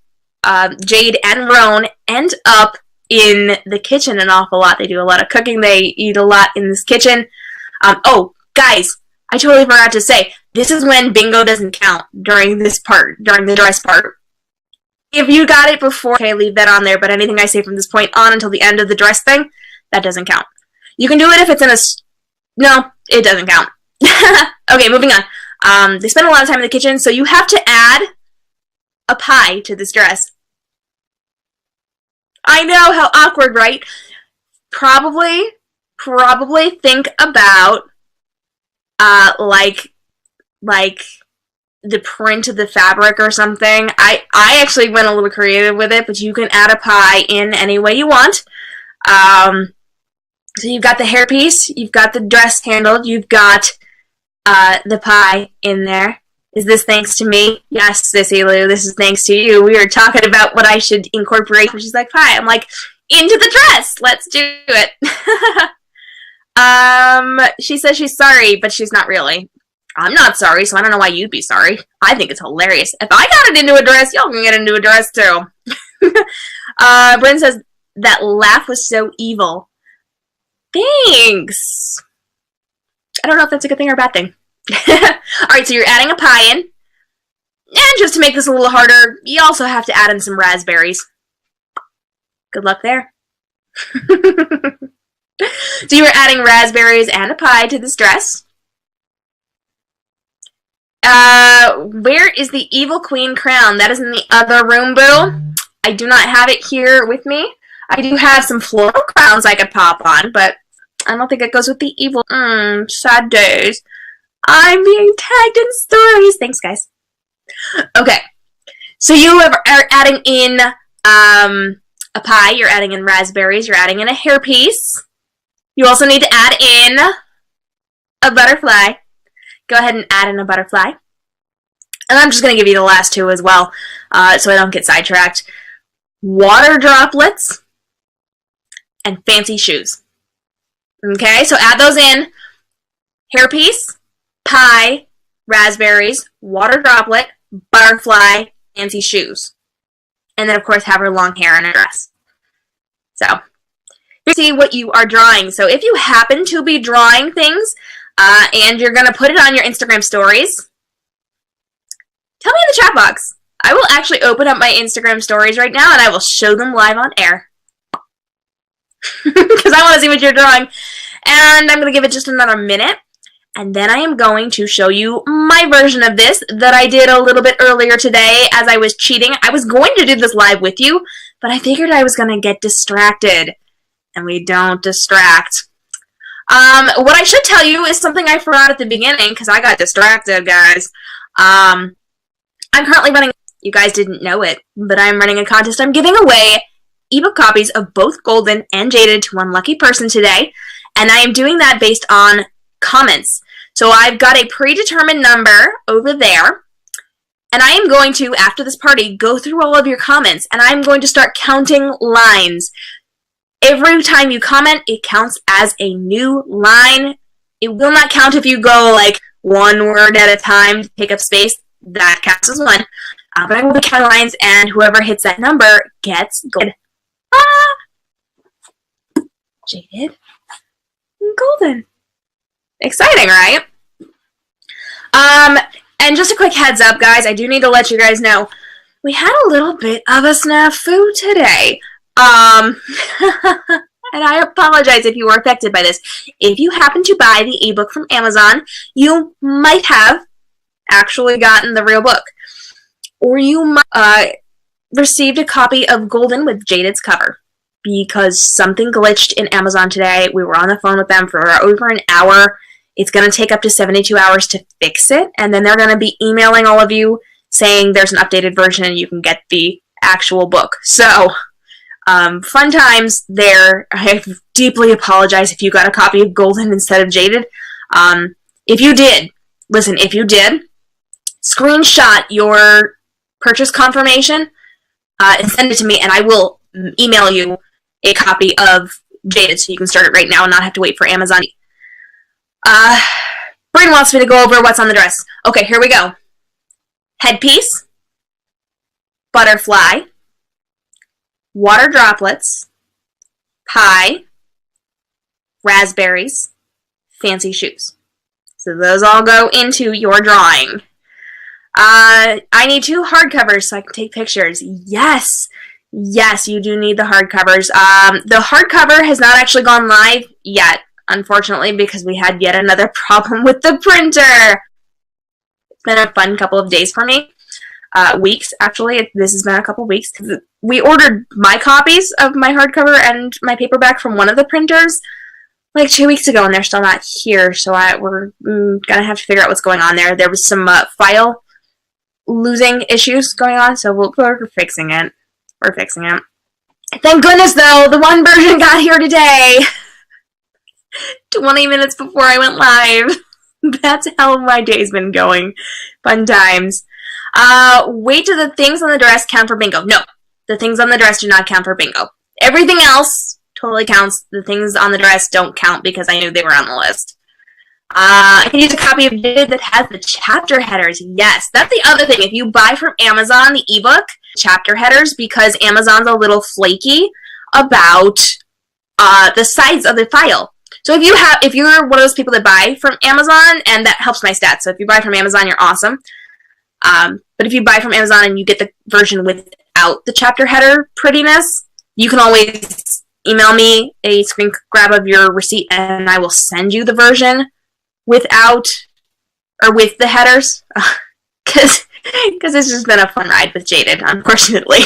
Jade and Roan end up in the kitchen an awful lot. They do a lot of cooking. They eat a lot in this kitchen. Oh, guys, I totally forgot to say, this is when bingo doesn't count during this part, during the dress part. If you got it before, okay, leave that on there, but anything I say from this point on until the end of the dress thing, that doesn't count. You can do it if it's in a... No, it doesn't count. Okay, moving on. They spend a lot of time in the kitchen, so you have to add a pie to this dress. I know, how awkward, right? Probably think about, like the print of the fabric or something. I actually went a little creative with it, but you can add a pie in any way you want. So you've got the hairpiece, you've got the dress handled, you've got the pie in there. Is this thanks to me? Yes, Sissy Lou, this is thanks to you. We were talking about what I should incorporate. She's like, pie. I'm like, into the dress. Let's do it. She says she's sorry, but she's not really. I'm not sorry, so I don't know why you'd be sorry. I think it's hilarious. If I got it into a dress, y'all can get into a dress too. Bryn says, that laugh was so evil. Thanks. I don't know if that's a good thing or a bad thing. Alright, so you're adding a pie in. And just to make this a little harder, you also have to add in some raspberries. Good luck there. So you were adding raspberries and a pie to this dress. Where is the Evil Queen crown? That is in the other room, boo. I do not have it here with me. I do have some floral crowns I could pop on, but I don't think it goes with the evil. Sad days. I'm being tagged in stories. Thanks, guys. Okay. So you are adding in a pie. You're adding in raspberries. You're adding in a hairpiece. You also need to add in a butterfly. Go ahead and add in a butterfly. And I'm just going to give you the last two as well, so I don't get sidetracked. Water droplets and fancy shoes. Okay, so add those in. Hairpiece, pie, raspberries, water droplet, butterfly, fancy shoes. And then, of course, have her long hair and a dress. So, you see what you are drawing. So if you happen to be drawing things and you're going to put it on your Instagram stories, tell me in the chat box. I will actually open up my Instagram stories right now and I will show them live on air. Because I want to see what you're drawing. And I'm going to give it just another minute. And then I am going to show you my version of this that I did a little bit earlier today as I was cheating. I was going to do this live with you, but I figured I was going to get distracted. And we don't distract. What I should tell you is something I forgot at the beginning because I got distracted, guys. I'm currently running, you guys didn't know it, but I'm running a contest. I'm giving away ebook copies of both Golden and Jaded to one lucky person today. And I am doing that based on comments. So I've got a predetermined number over there. And I am going to, after this party, go through all of your comments. And I'm going to start counting lines. Every time you comment, it counts as a new line. It will not count if you go like one word at a time to take up space. That counts as one. But I will be counting lines, and whoever hits that number gets gold. Jaded. Golden. Exciting, right? And just a quick heads up, guys. I do need to let you guys know. We had a little bit of a snafu today. And I apologize if you were affected by this. If you happen to buy the ebook from Amazon, you might have actually gotten the real book. Or you might received a copy of Golden with Jaded's cover. Because something glitched in Amazon today. We were on the phone with them for over an hour. It's going to take up to 72 hours to fix it. And then they're going to be emailing all of you saying there's an updated version and you can get the actual book. So, fun times there. I deeply apologize if you got a copy of Golden instead of Jaded. If you did, listen, if you did, screenshot your purchase confirmation and send it to me, and I will email you a copy of Jaded so you can start it right now and not have to wait for Amazon. Uh, Brain wants me to go over what's on the dress. Okay, here we go. Headpiece, butterfly, water droplets, pie, raspberries, fancy shoes. So those all go into your drawing. I need 2 hardcovers so I can take pictures. Yes, yes, you do need the hardcovers. The hardcover has not actually gone live yet, unfortunately, because we had yet another problem with the printer. It's been a fun couple of days for me. Weeks, actually. This has been a couple weeks. We ordered my copies of my hardcover and my paperback from one of the printers like 2 weeks ago, and they're still not here, so we're gonna have to figure out what's going on there. There was some file losing issues going on, so we're fixing it. We're fixing it. Thank goodness, though, the one version got here today. 20 minutes before I went live. That's how my day's been going. Fun times. Wait till the things on the dress count for bingo. No, the things on the dress do not count for bingo. Everything else totally counts. The things on the dress don't count because I knew they were on the list. I can use a copy of Jaded that has the chapter headers. Yes, that's the other thing. If you buy from Amazon the ebook, chapter headers, because Amazon's a little flaky about the size of the file. So if you're one of those people that buy from Amazon, and that helps my stats. So if you buy from Amazon, you're awesome. But if you buy from Amazon and you get the version without the chapter header prettiness, you can always email me a screen grab of your receipt, and I will send you the version without or with the headers, because it's just been a fun ride with Jaded, unfortunately.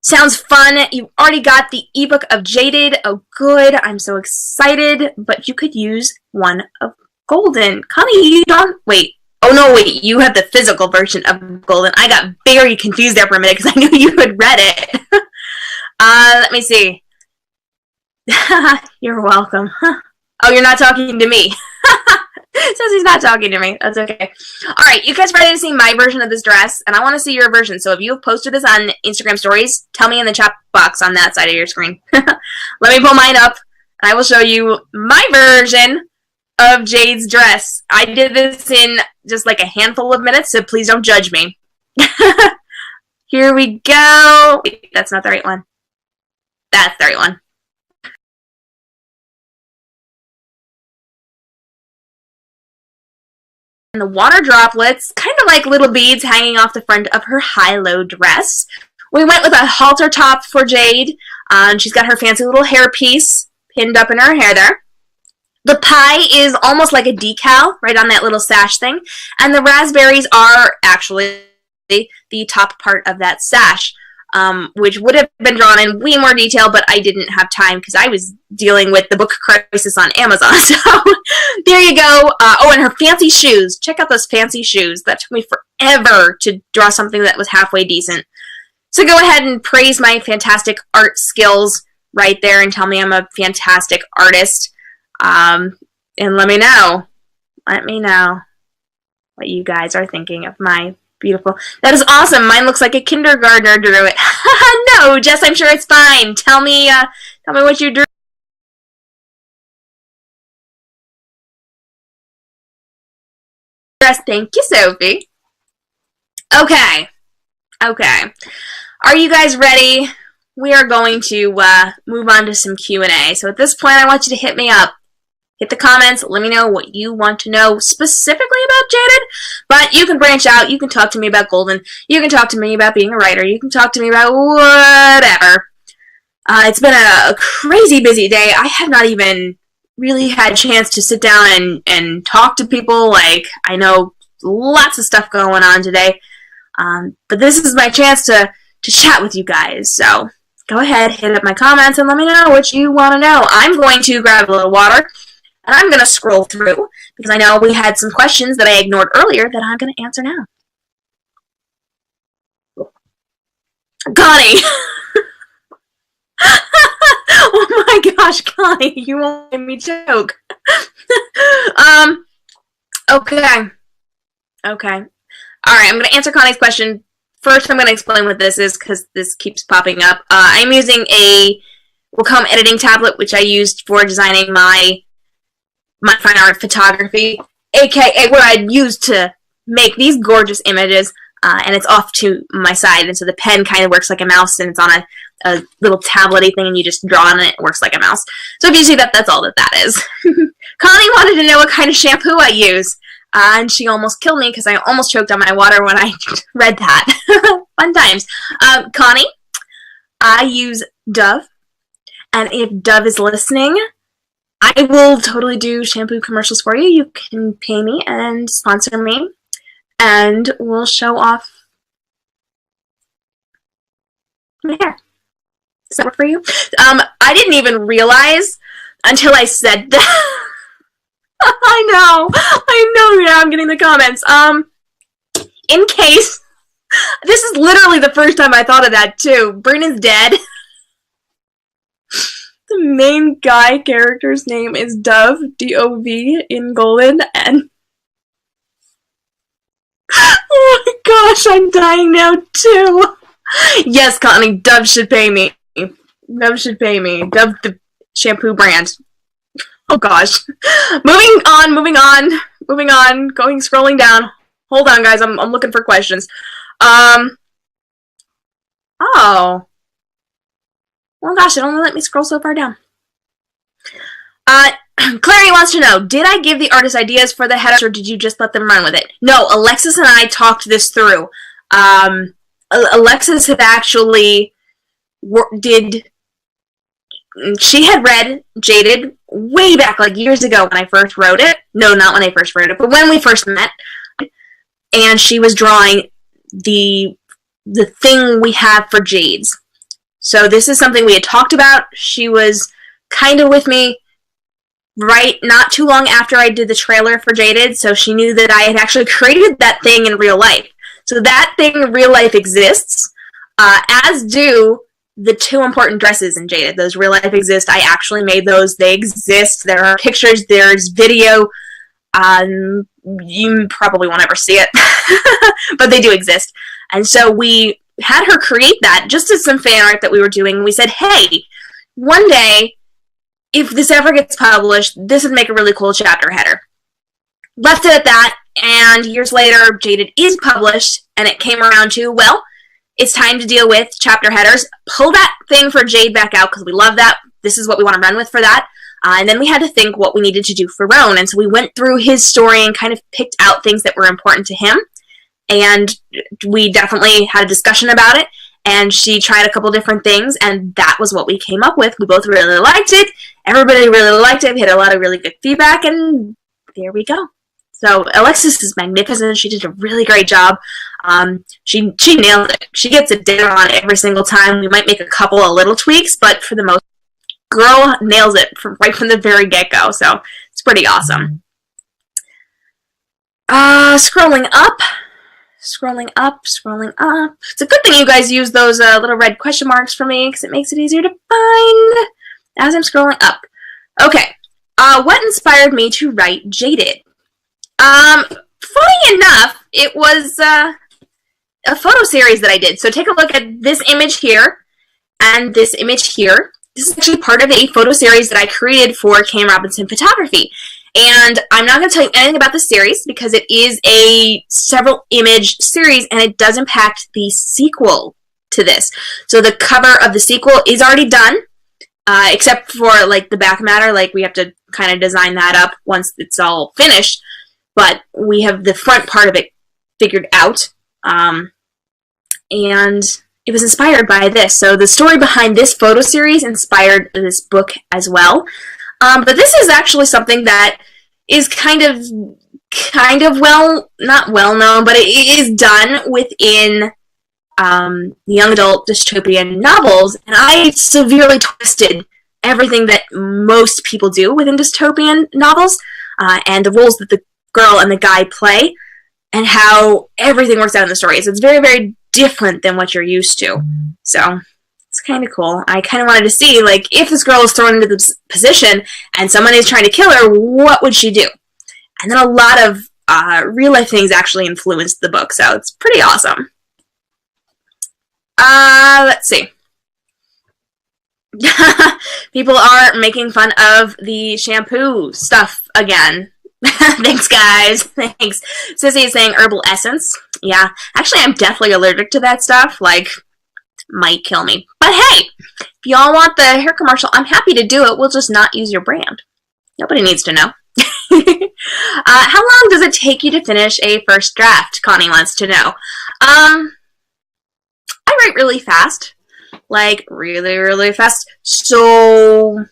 Sounds fun. You've already got the ebook of Jaded. Oh, good. I'm so excited. But you could use one of Golden. Connie, you don't... Wait. Oh, no, wait. You have the physical version of Golden. I got very confused there for a minute because I knew you had read it. Let me see. You're welcome. Oh, you're not talking to me. Says he's not talking to me. That's okay. All right, you guys ready to see my version of this dress? And I want to see your version. So if you have posted this on Instagram stories, tell me in the chat box on that side of your screen. Let me pull mine up, and I will show you my version of Jade's dress. I did this in just like a handful of minutes, so please don't judge me. Here we go. Wait, that's not the right one. That's the right one. And the water droplets, kind of like little beads hanging off the front of her high-low dress. We went with a halter top for Jade. She's got her fancy little hairpiece pinned up in her hair there. The pie is almost like a decal right on that little sash thing. And the raspberries are actually the top part of that sash, which would have been drawn in way more detail, but I didn't have time because I was dealing with the book crisis on Amazon. So there you go. Oh, and her fancy shoes. Check out those fancy shoes. That took me forever to draw something that was halfway decent. So go ahead and praise my fantastic art skills right there and tell me I'm a fantastic artist. And let me know. Let me know what you guys are thinking of my beautiful. That is awesome. Mine looks like a kindergartner drew it. No, Jess, I'm sure it's fine. Tell me what you drew. Thank you, Sophie. Okay. Okay. Are you guys ready? We are going to move on to some Q&A. So at this point, I want you to hit me up. Hit the comments. Let me know what you want to know specifically about Jaded. But you can branch out. You can talk to me about Golden. You can talk to me about being a writer. You can talk to me about whatever. It's been a crazy busy day. I have not even really had a chance to sit down and talk to people. Like, I know lots of stuff going on today. But this is my chance to chat with you guys. So go ahead, hit up my comments, and let me know what you want to know. I'm going to grab a little water. And I'm going to scroll through, because I know we had some questions that I ignored earlier that I'm going to answer now. Connie! Oh my gosh, Connie, you won't make me joke. Okay. Okay. Alright, I'm going to answer Connie's question. First, I'm going to explain what this is, because this keeps popping up. I'm using a Wacom editing tablet, which I used for designing my fine art photography, aka what I'd used to make these gorgeous images, and it's off to my side, and so the pen kind of works like a mouse, and it's on a little tablet-y thing, and you just draw on it, it works like a mouse. So if you see that, that's all that is. Connie wanted to know what kind of shampoo I use, and she almost killed me because I almost choked on my water when I read that. Fun times. Connie, I use Dove, and if Dove is listening, I will totally do shampoo commercials for you. You can pay me and sponsor me, and we'll show off my hair. Does that work for you? I didn't even realize until I said that. I know, yeah, I'm getting the comments. In case, this is literally the first time I thought of that, too. Brennan's dead. The main guy character's name is Dove, D-O-V, in golden, and oh my gosh, I'm dying now, too. Yes, Connie, Dove should pay me. Dove should pay me. Dove, the shampoo brand. Oh gosh. Moving on, scrolling down. Hold on, guys, I'm looking for questions. Oh. Well, gosh, it only let me scroll so far down. Clary wants to know, did I give the artist ideas for the headers, or did you just let them run with it? No, Alexis and I talked this through. Alexis had actually she had read Jaded way back, like years ago when I first wrote it. No, not when I first wrote it, but when we first met. And she was drawing the thing we have for Jades. So this is something we had talked about. She was kind of with me right not too long after I did the trailer for Jaded, so she knew that I had actually created that thing in real life. So that thing in real life exists, as do the two important dresses in Jaded. Those real life exist. I actually made those. They exist. There are pictures. There's video. You probably won't ever see it, but they do exist. And so we had her create that just as some fan art that we were doing. We said, hey, one day, if this ever gets published, this would make a really cool chapter header. Left it at that, and years later, Jaded is published, and it came around to, well, it's time to deal with chapter headers. Pull that thing for Jade back out, because we love that. This is what we want to run with for that. And then we had to think what we needed to do for Roan, and so we went through his story and kind of picked out things that were important to him, and we definitely had a discussion about it, and she tried a couple different things, and that was what we came up with. We both really liked it. Everybody really liked it. We had a lot of really good feedback, and there we go. So Alexis is magnificent. She did a really great job. She nailed it. She gets it down on every single time. We might make a couple of little tweaks, but for the most, girl nails it right from the very get-go. So it's pretty awesome. Scrolling up. It's a good thing you guys use those little red question marks for me, because it makes it easier to find as I'm scrolling up. Okay. What inspired me to write Jaded? Funny enough, it was a photo series that I did. So take a look at this image here and this image here. This is actually part of a photo series that I created for K.m. Robinson Photography. And I'm not going to tell you anything about the series because it is a several image series and it does impact the sequel to this. So the cover of the sequel is already done, except for like the back matter. Like we have to kind of design that up once it's all finished. But we have the front part of it figured out. And it was inspired by this. So the story behind this photo series inspired this book as well. But this is actually something that is kind of not well known, but it is done within young adult dystopian novels. And I severely twisted everything that most people do within dystopian novels, and the roles that the girl and the guy play, and how everything works out in the story. So it's very, very different than what you're used to. So it's kind of cool. I kind of wanted to see, like, if this girl is thrown into this position and someone is trying to kill her, what would she do? And then a lot of real-life things actually influenced the book, so it's pretty awesome. Let's see. People are making fun of the shampoo stuff again. Thanks, guys. Thanks. Sissy is saying herbal essence. Yeah, actually, I'm definitely allergic to that stuff. Like, might kill me. But hey, if y'all want the hair commercial, I'm happy to do it. We'll just not use your brand. Nobody needs to know. How long does it take you to finish a first draft? Connie wants to know. I write really fast. Like, really, really fast. So,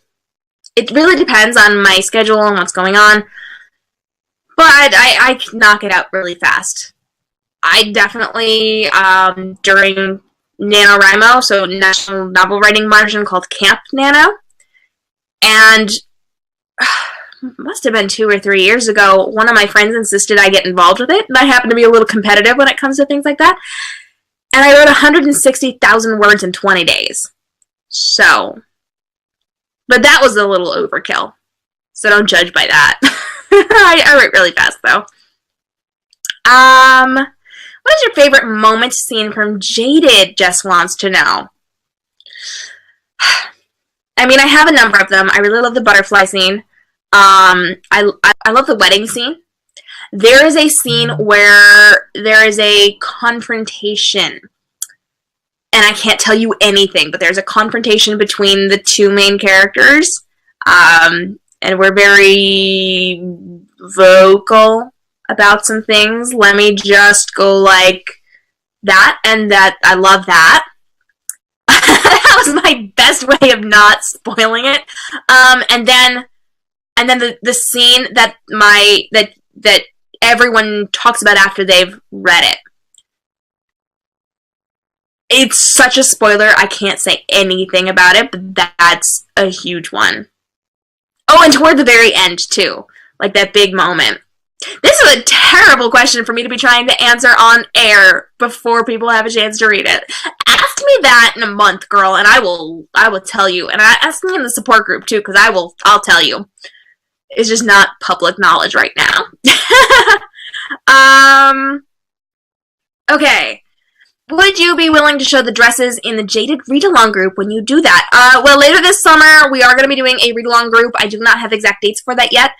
it really depends on my schedule and what's going on. But I can knock it out really fast. I definitely, during NaNoWriMo, so National Novel Writing Margin called Camp Nano, and must have been 2 or 3 years ago, one of my friends insisted I get involved with it, and I happen to be a little competitive when it comes to things like that. And I wrote 160,000 words in 20 days. So, but that was a little overkill. So don't judge by that. I write really fast, though. What is your favorite moment scene from Jaded? Jess wants to know. I mean, I have a number of them. I really love the butterfly scene. I love the wedding scene. There is a scene where there is a confrontation. And I can't tell you anything, but there's a confrontation between the two main characters. And we're very vocal about some things. Let me just go like that, and that I love that. That was my best way of not spoiling it. And then the scene that that everyone talks about after they've read it. It's such a spoiler, I can't say anything about it, but that's a huge one. Oh, and toward the very end, too. Like that big moment. This is a terrible question for me to be trying to answer on air before people have a chance to read it. Ask me that in a month, girl, and I will tell you. And ask me in the support group, too, because I'll tell you. It's just not public knowledge right now. Okay. Would you be willing to show the dresses in the Jaded read-along group when you do that? Well, later this summer, we are going to be doing a read-along group. I do not have exact dates for that yet,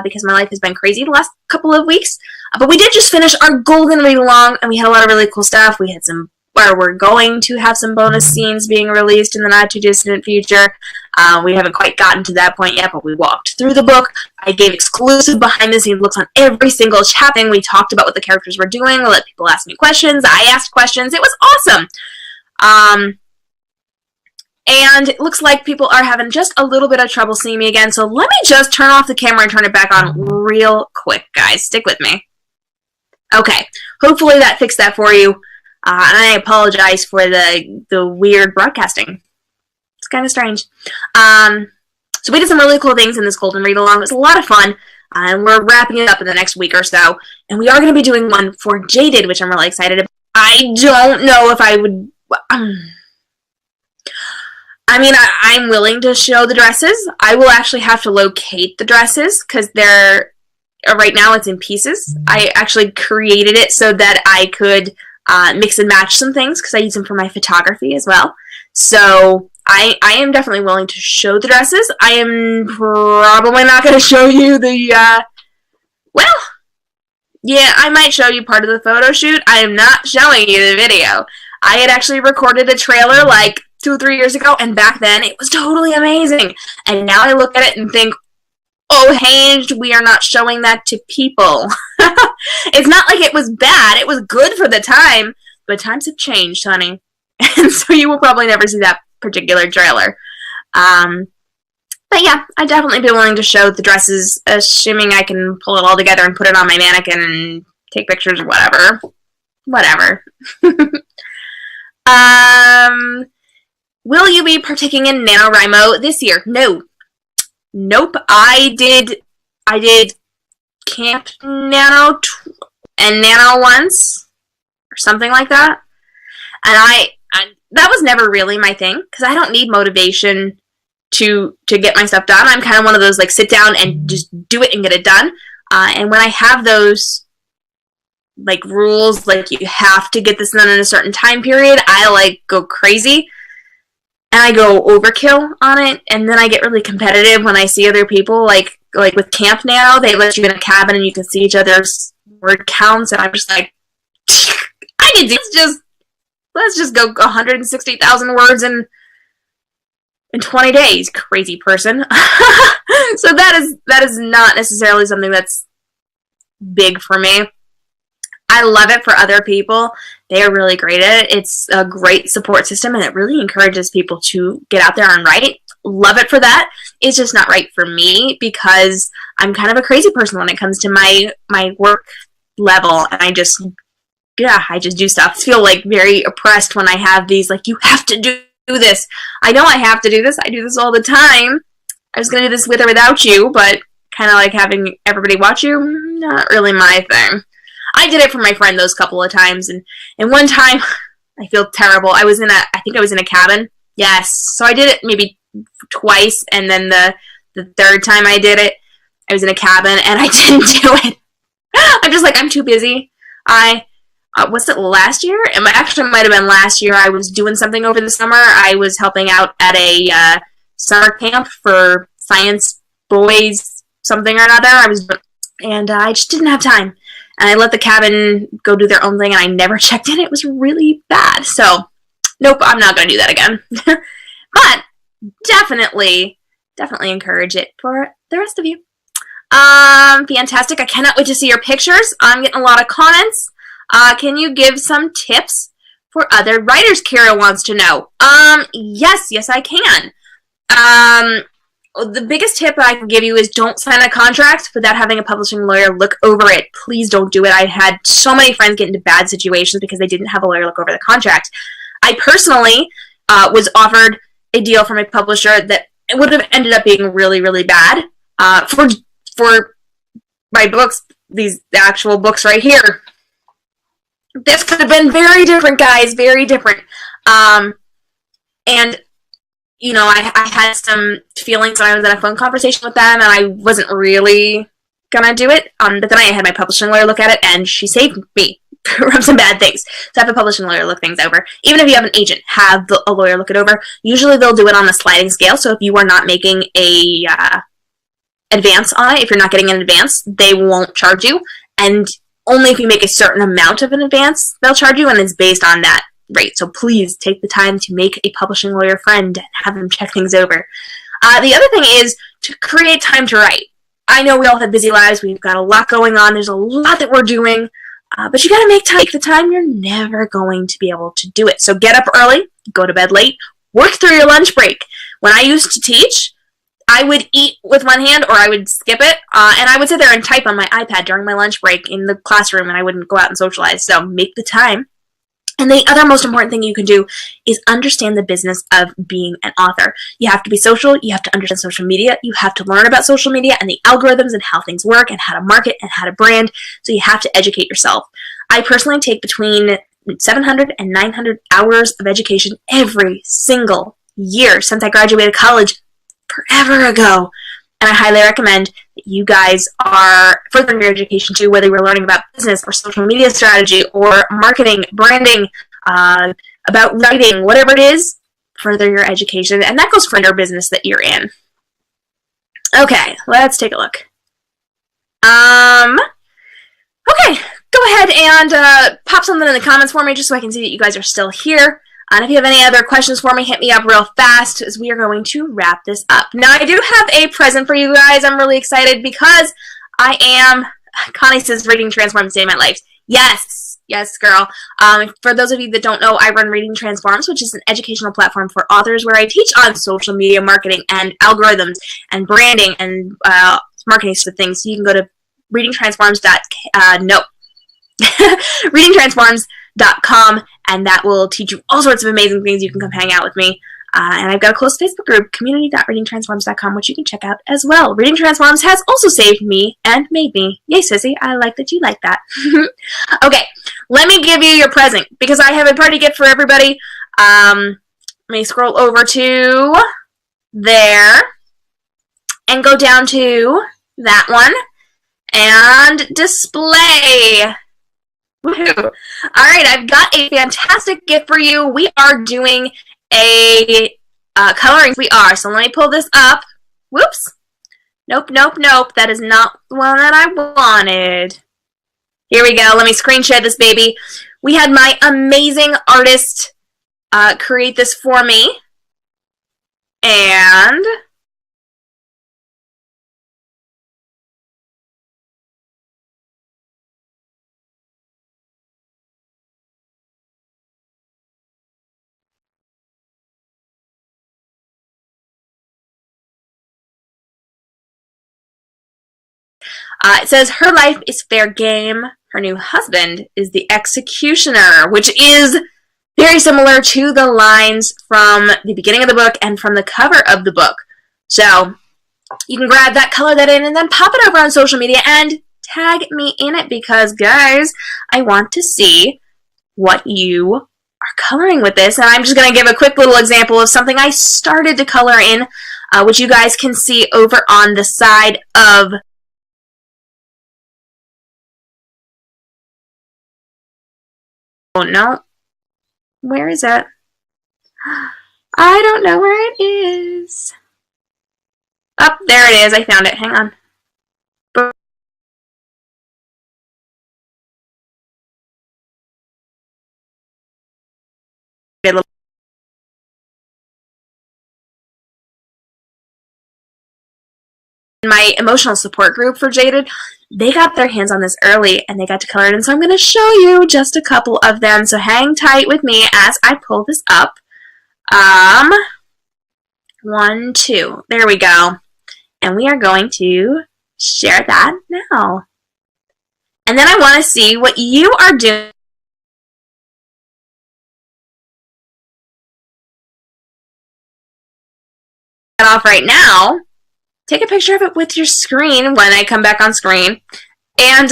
because my life has been crazy the last couple of weeks. But we did just finish our golden read-along, and we had a lot of really cool stuff. We had some, where we're going to have some bonus scenes being released in the not-too-distant future. We haven't quite gotten to that point yet, but we walked through the book. I gave exclusive behind-the-scenes looks on every single chapter. We talked about what the characters were doing. We let people ask me questions. I asked questions. It was awesome. And it looks like people are having just a little bit of trouble seeing me again, so let me just turn off the camera and turn it back on real quick, guys. Stick with me. Okay. Hopefully that fixed that for you. And I apologize for the weird broadcasting. It's kind of strange. So we did some really cool things in this Golden Read-Along. It was a lot of fun. And we're wrapping it up in the next week or so. And we are going to be doing one for Jaded, which I'm really excited about. I don't know if I would... I mean, I'm willing to show the dresses. I will actually have to locate the dresses because they're... Right now it's in pieces. I actually created it so that I could mix and match some things because I use them for my photography as well. So I am definitely willing to show the dresses. I am probably not going to show you the, well, yeah, I might show you part of the photo shoot. I am not showing you the video. I had actually recorded a trailer like 2 or 3 years ago, and back then it was totally amazing. And now I look at it and think, oh, Hange, we are not showing that to people. It's not like it was bad. It was good for the time, but times have changed, honey. And so you will probably never see that particular trailer. But yeah, I'd definitely be willing to show the dresses, assuming I can pull it all together and put it on my mannequin and take pictures or whatever. Whatever. Will you be partaking in NaNoWriMo this year? No. Nope. I did Camp Nano and Nano once, or something like that. And that was never really my thing, because I don't need motivation to get my stuff done. I'm kind of one of those, like, sit down and just do it and get it done. And when I have those, like, rules, like, you have to get this done in a certain time period, I, like, go crazy. and I go overkill on it, and then I get really competitive when I see other people, like with camp now, they let you in a cabin and you can see each other's word counts, and I'm just like, I can do this. Let's just go 160,000 words in 20 days, crazy person. So that is not necessarily something that's big for me. I love it for other people. They are really great at it. It's a great support system, and it really encourages people to get out there and write. Love it for that. It's just not right for me because I'm kind of a crazy person when it comes to my work level, and I just do stuff. I feel like very oppressed when I have these, like, you have to do this. I know I have to do this. I do this all the time. I was going to do this with or without you, but kind of like having everybody watch you, not really my thing. I did it for my friend those couple of times, and one time, I feel terrible. I think I was in a cabin. Yes. So I did it maybe twice, and then the third time I did it, I was in a cabin, and I didn't do it. I'm just like, I'm too busy. Was it last year? It actually might have been last year. I was doing something over the summer. I was helping out at a summer camp for science boys, something or another. I just didn't have time. And I let the cabin go do their own thing, and I never checked in. It was really bad. So, nope, I'm not going to do that again. But definitely encourage it for the rest of you. Fantastic. I cannot wait to see your pictures. I'm getting a lot of comments. Can you give some tips for other writers, Kira wants to know? Yes, I can. The biggest tip I can give you is don't sign a contract without having a publishing lawyer look over it. Please don't do it. I had so many friends get into bad situations because they didn't have a lawyer look over the contract. I personally was offered a deal from a publisher that it would have ended up being really, really bad for my books, the actual books right here. This could have been very different, guys, very different. And you know, I had some feelings when I was in a phone conversation with them, and I wasn't really gonna do it. But then I had my publishing lawyer look at it, and she saved me from some bad things. So have a publishing lawyer look things over. Even if you have an agent, have a lawyer look it over. Usually they'll do it on a sliding scale, so if you are not making a advance on it, if you're not getting an advance, they won't charge you. And only if you make a certain amount of an advance, they'll charge you, and it's based on that rate. So please take the time to make a publishing lawyer friend and have them check things over. The other thing is to create time to write. I know we all have busy lives. We've got a lot going on. There's a lot that we're doing. But you got to take the time. You're never going to be able to do it. So get up early, go to bed late, work through your lunch break. When I used to teach, I would eat with one hand or I would skip it. And I would sit there and type on my iPad during my lunch break in the classroom, and I wouldn't go out and socialize. So make the time. And the other most important thing you can do is understand the business of being an author. You have to be social. You have to understand social media. You have to learn about social media and the algorithms and how things work and how to market and how to brand. So you have to educate yourself. I personally take between 700 and 900 hours of education every single year since I graduated college forever ago. And I highly recommend that you guys are furthering your education too, whether you're learning about business or social media strategy or marketing, branding, about writing, whatever it is, further your education. And that goes for your business that you're in. Okay, let's take a look. Okay, go ahead and pop something in the comments for me just so I can see that you guys are still here. And if you have any other questions for me, hit me up real fast as we are going to wrap this up. Now, I do have a present for you guys. I'm really excited because Connie says Reading Transforms Day in My Life. Yes, girl. For those of you that don't know, I run Reading Transforms, which is an educational platform for authors where I teach on social media marketing and algorithms and branding and marketing sort of things. So you can go to readingtransforms.com, and that will teach you all sorts of amazing things. You can come hang out with me. And I've got a close Facebook group, community.readingtransforms.com, which you can check out as well. Reading Transforms has also saved me and made me. Yay, sissy. I like that you like that. Okay, let me give you your present because I have a party gift for everybody. Let me scroll over to there and go down to that one and display. Woohoo. All right, I've got a fantastic gift for you. We are doing a coloring we are. So let me pull this up. Whoops. Nope, nope, nope. That is not the one that I wanted. Here we go. Let me screen share this baby. We had my amazing artist create this for me. And it says, her life is fair game. Her new husband is the executioner, which is very similar to the lines from the beginning of the book and from the cover of the book. So you can grab that, color that in, and then pop it over on social media and tag me in it because, guys, I want to see what you are coloring with this. And I'm just going to give a quick little example of something I started to color in, which you guys can see over on the side of oh no. Where is it? I don't know where it is. Oh, there it is. I found it. Hang on. My emotional support group for Jaded, they got their hands on this early and they got to color it in, so I'm going to show you just a couple of them, so hang tight with me as I pull this up. 1, 2, there we go, and we are going to share that now, and then I want to see what you are doing off right now. Take a picture of it with your screen when I come back on screen, and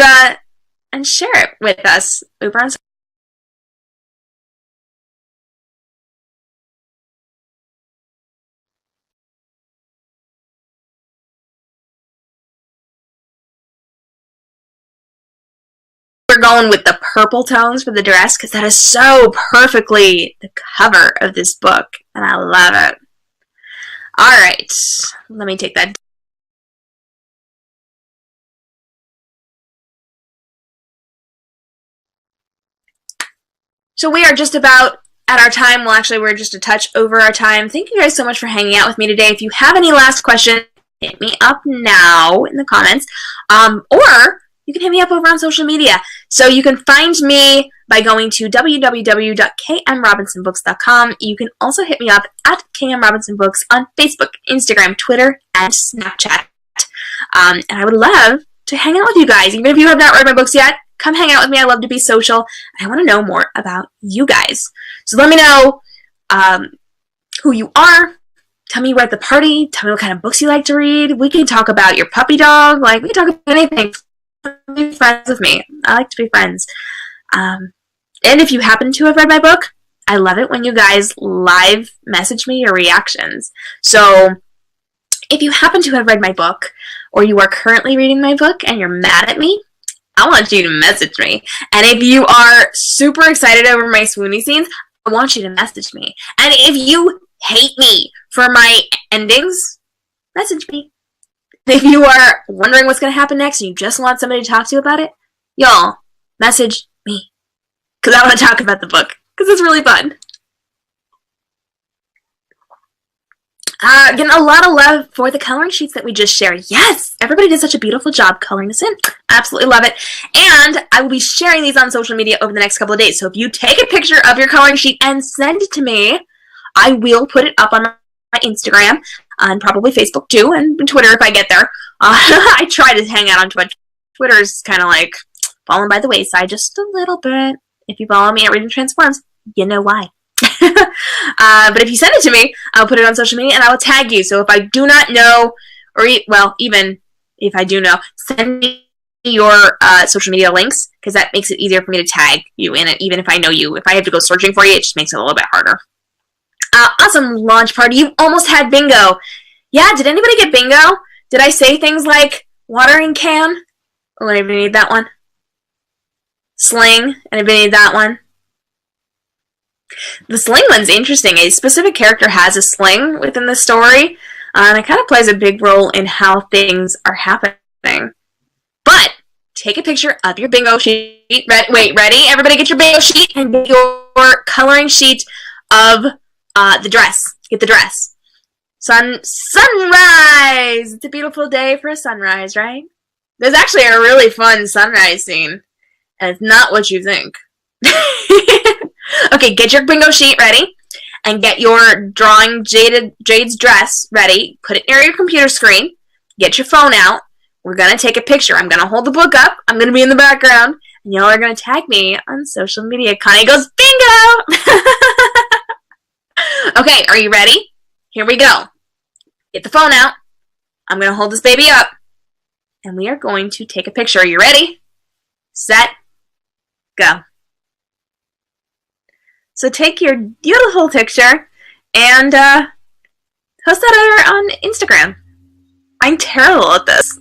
share it with us over on. We're going with the purple tones for the dress because that is so perfectly the cover of this book, and I love it. All right, let me take that. So we are just about at our time. Well, actually, we're just a touch over our time. Thank you guys so much for hanging out with me today. If you have any last questions, hit me up now in the comments. Or you can hit me up over on social media. So you can find me by going to www.k.m.robinsonbooks.com. You can also hit me up at k.m.robinsonbooks on Facebook, Instagram, Twitter, and Snapchat. And I would love to hang out with you guys. Even if you have not read my books yet, come hang out with me. I love to be social. I want to know more about you guys. So let me know who you are. Tell me you were at the party. Tell me what kind of books you like to read. We can talk about your puppy dog. Like, we can talk about anything. Be friends with me. I like to be friends. And if you happen to have read my book, I love it when you guys live message me your reactions. So if you happen to have read my book, or you are currently reading my book and you're mad at me, I want you to message me. And if you are super excited over my swoony scenes, I want you to message me. And if you hate me for my endings, message me. If you are wondering what's going to happen next and you just want somebody to talk to you about it, y'all, message me. Because I want to talk about the book. Because it's really fun. Getting a lot of love for the coloring sheets that we just shared. Yes! Everybody did such a beautiful job coloring this in. Absolutely love it. And I will be sharing these on social media over the next couple of days. So if you take a picture of your coloring sheet and send it to me, I will put it up on my Instagram and probably Facebook too, and Twitter if I get there. I try to hang out on Twitter. Twitter's kind of like falling by the wayside just a little bit. If you follow me at Reading Transforms, you know why. But if you send it to me, I'll put it on social media and I will tag you. So if I do not know, or well, even if I do know, send me your social media links because that makes it easier for me to tag you in it, even if I know you. If I have to go searching for you, it just makes it a little bit harder. Awesome launch party. You almost had bingo. Yeah, did anybody get bingo? Did I say things like watering can? Oh, anybody need that one? Sling. Anybody need that one? The sling one's interesting. A specific character has a sling within the story, and it kind of plays a big role in how things are happening. But take a picture of your bingo sheet. Ready? Everybody get your bingo sheet and get your coloring sheet of the dress. Get the dress. Sunrise! It's a beautiful day for a sunrise, right? There's actually a really fun sunrise scene, and it's not what you think. Okay, get your bingo sheet ready, and get your drawing Jade's dress ready. Put it near your computer screen. Get your phone out. We're going to take a picture. I'm going to hold the book up. I'm going to be in the background, and y'all are going to tag me on social media. Connie goes, bingo! Okay, are you ready? Here we go. Get the phone out. I'm going to hold this baby up, and we are going to take a picture. Are you ready? Set, go. So take your beautiful picture and post that on Instagram. I'm terrible at this.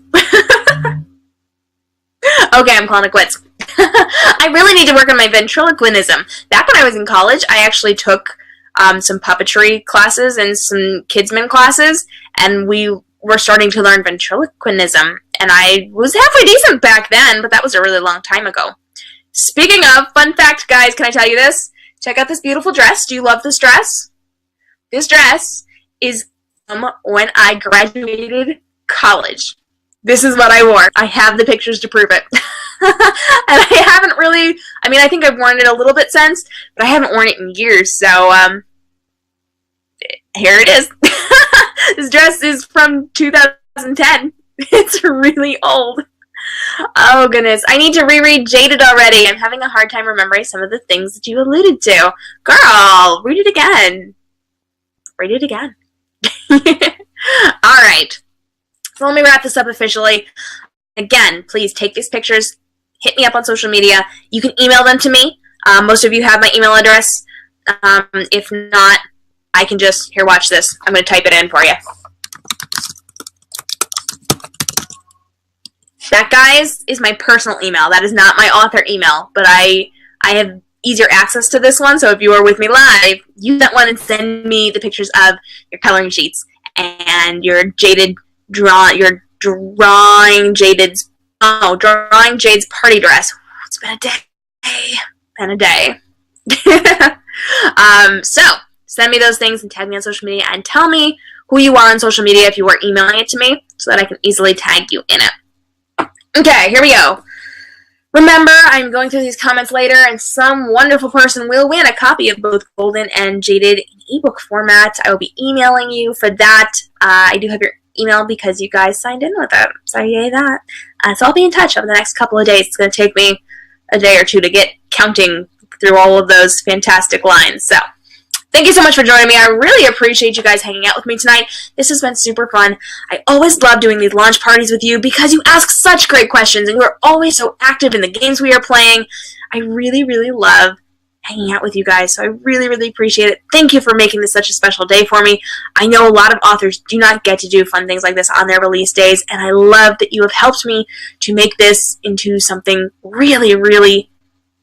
Okay, I'm calling it quits. I really need to work on my ventriloquism. Back when I was in college, I actually took some puppetry classes and some kidsmen classes, and we were starting to learn ventriloquism. And I was halfway decent back then, but that was a really long time ago. Speaking of, fun fact, guys, can I tell you this? Check out this beautiful dress. Do you love this dress? This dress is from when I graduated college. This is what I wore. I have the pictures to prove it. And I haven't really, I mean, I think I've worn it a little bit since, but I haven't worn it in years, so, here it is. This dress is from 2010. It's really old. Oh, goodness. I need to reread Jaded already. I'm having a hard time remembering some of the things that you alluded to. Girl, read it again. Read it again. All right. So let me wrap this up officially. Again, please take these pictures. Hit me up on social media. You can email them to me. Most of you have my email address. If not, I can just, here, watch this. I'm going to type it in for you. That, guys, is my personal email. That is not my author email, but I have easier access to this one, so if you are with me live, use that one and send me the pictures of your coloring sheets and your drawing Jade's party dress. It's been a day. Been a day. So, send me those things and tag me on social media and tell me who you are on social media if you are emailing it to me so that I can easily tag you in it. Okay, here we go. Remember, I'm going through these comments later, and some wonderful person will win a copy of both Golden and Jaded in ebook format. I will be emailing you for that. I do have your email because you guys signed in with it, so yay that. So I'll be in touch over the next couple of days. It's going to take me a day or two to get counting through all of those fantastic lines. So thank you so much for joining me. I really appreciate you guys hanging out with me tonight. This has been super fun. I always love doing these launch parties with you because you ask such great questions and you are always so active in the games we are playing. I really, really love hanging out with you guys, so I really, really appreciate it. Thank you for making this such a special day for me. I know a lot of authors do not get to do fun things like this on their release days, and I love that you have helped me to make this into something really, really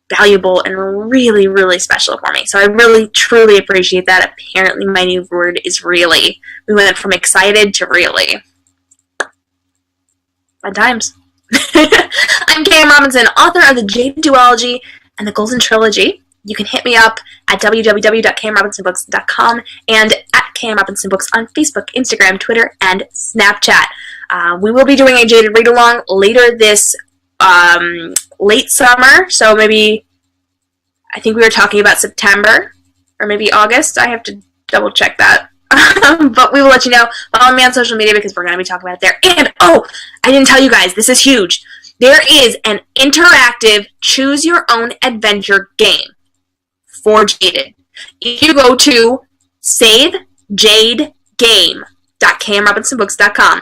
valuable and really, really special for me. So I really, truly appreciate that. Apparently my new word is really. We went from excited to really. Fun times. I'm K.m. Robinson, author of the Jaded duology and the Golden Trilogy. You can hit me up at www.k.m.robinsonbooks.com and at k.m.robinsonbooks on Facebook, Instagram, Twitter, and Snapchat. We will be doing a Jaded read-along later this late summer, so maybe, I think we were talking about September, or maybe August. I have to double check that. But we will let you know. Follow me on social media because we're going to be talking about it there. And, oh, I didn't tell you guys, this is huge. There is an interactive choose-your-own-adventure game for Jaded. If you go to savejadegame.k.m.robinsonbooks.com,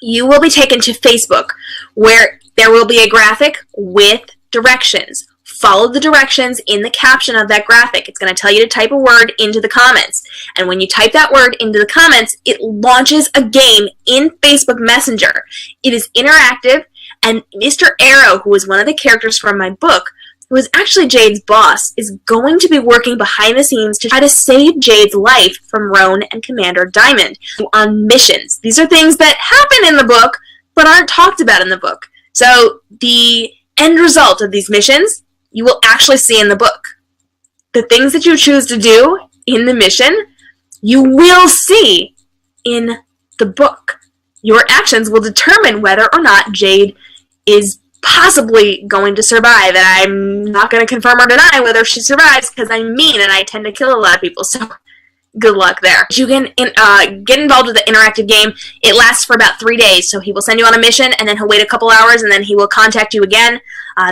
you will be taken to Facebook, where there will be a graphic with directions. Follow the directions in the caption of that graphic. It's going to tell you to type a word into the comments. And when you type that word into the comments, it launches a game in Facebook Messenger. It is interactive, and Mr. Arrow, who is one of the characters from my book, who is actually Jade's boss, is going to be working behind the scenes to try to save Jade's life from Roan and Commander Diamond on missions. These are things that happen in the book, but aren't talked about in the book. So the end result of these missions, you will actually see in the book. The things that you choose to do in the mission, you will see in the book. Your actions will determine whether or not Jade is possibly going to survive, and I'm not going to confirm or deny whether she survives because I'm mean and I tend to kill a lot of people, so good luck there. You can get involved with the interactive game. It lasts for about 3 days, so he will send you on a mission, and then he'll wait a couple hours, and then he will contact you again.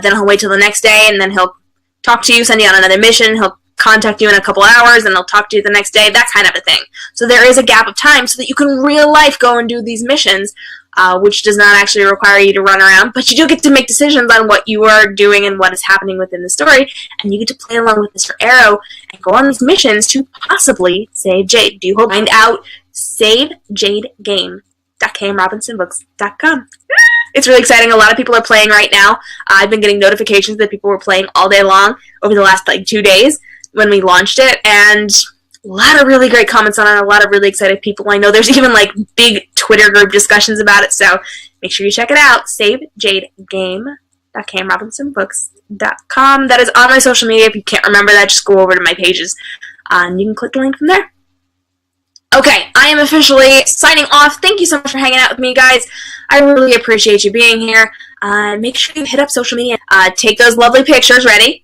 Then he'll wait till the next day, and then he'll talk to you, send you on another mission. He'll contact you in a couple hours, and he'll talk to you the next day, that kind of a thing. So there is a gap of time so that you can in real life go and do these missions, which does not actually require you to run around, but you do get to make decisions on what you are doing and what is happening within the story, and you get to play along with Mr. Arrow and go on these missions to possibly save Jade. Do you hope? Find out savejadegame.k.m.robinsonbooks.com. It's really exciting. A lot of people are playing right now. I've been getting notifications that people were playing all day long over the last 2 days when we launched it, and a lot of really great comments on it, a lot of really excited people. I know there's even big Twitter group discussions about it, so make sure you check it out. savejadegame.k.m.robinsonbooks.com. That is on my social media. If you can't remember that, just go over to my pages, and you can click the link from there. Okay, I am officially signing off. Thank you so much for hanging out with me, guys. I really appreciate you being here. Make sure you hit up social media. Take those lovely pictures, ready?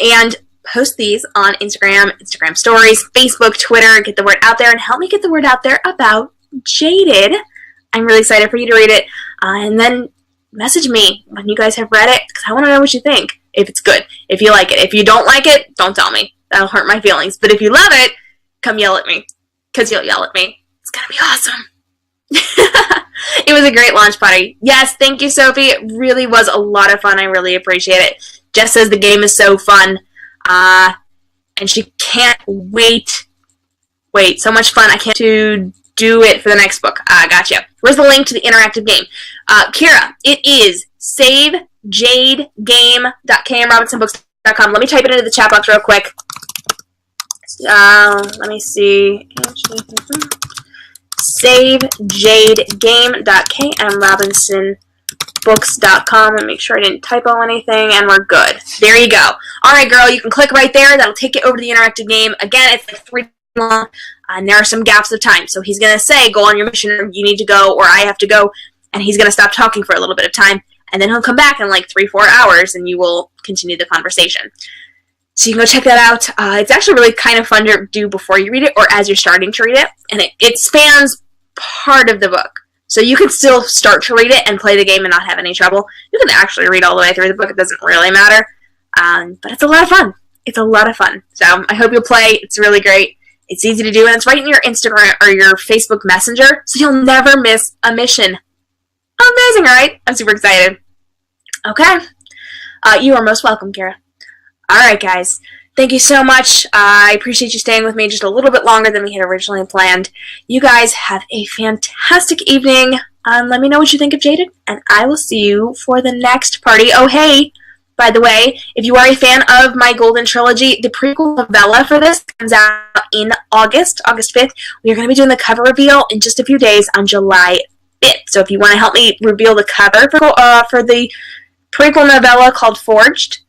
And post these on Instagram stories, Facebook, Twitter. Get the word out there and help me get the word out there about Jaded. I'm really excited for you to read it. And then message me when you guys have read it, because I want to know what you think. If it's good, if you like it. If you don't like it, don't tell me. That'll hurt my feelings. But if you love it, come yell at me, because you'll yell at me. It's going to be awesome. It was a great launch party. Yes, thank you, Sophie. It really was a lot of fun. I really appreciate it. Jess says the game is so fun. And she can't wait. Wait, so much fun. I can't to do it for the next book. Gotcha. Where's the link to the interactive game? Kira, it is savejadegame.k.m.robinsonbooks.com. Let me type it into the chat box real quick. Let me see. savejadegame.k.m.robinsonbooks.com and make sure I didn't typo anything, and we're good. There you go. Alright, girl, you can click right there. That'll take you over to the interactive game. Again, it's 3 long, and there are some gaps of time. So he's going to say, go on your mission, or you need to go, or I have to go, and he's going to stop talking for a little bit of time, and then he'll come back in 3-4 hours, and you will continue the conversation. So you can go check that out. It's actually really kind of fun to do before you read it or as you're starting to read it. And it spans part of the book. So you can still start to read it and play the game and not have any trouble. You can actually read all the way through the book. It doesn't really matter. But it's a lot of fun. It's a lot of fun. So I hope you'll play. It's really great. It's easy to do. And it's right in your Instagram or your Facebook Messenger. So you'll never miss a mission. Amazing, right? I'm super excited. Okay. You are most welcome, Kara. Alright, guys. Thank you so much. I appreciate you staying with me just a little bit longer than we had originally planned. You guys have a fantastic evening. Let me know what you think of Jaded, and I will see you for the next party. Oh, hey, by the way, if you are a fan of my Golden Trilogy, the prequel novella for this comes out in August 5th. We are going to be doing the cover reveal in just a few days on July 5th. So if you want to help me reveal the cover for the prequel novella called Forged,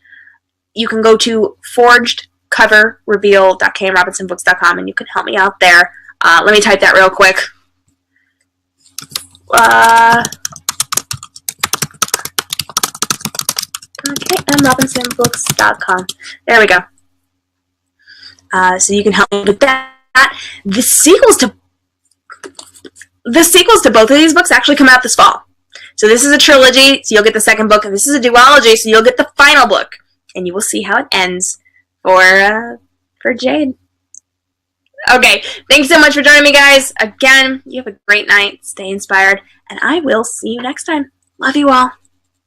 you can go to forgedcoverreveal.k.m.robinsonbooks.com and you can help me out there. Let me type that real quick. k.m.robinsonbooks.com. There we go. So you can help me with that. The sequels to both of these books actually come out this fall. So this is a trilogy, so you'll get the second book, and this is a duology, so you'll get the final book. And you will see how it ends for Jade. Okay, thanks so much for joining me, guys. Again, you have a great night. Stay inspired, and I will see you next time. Love you all.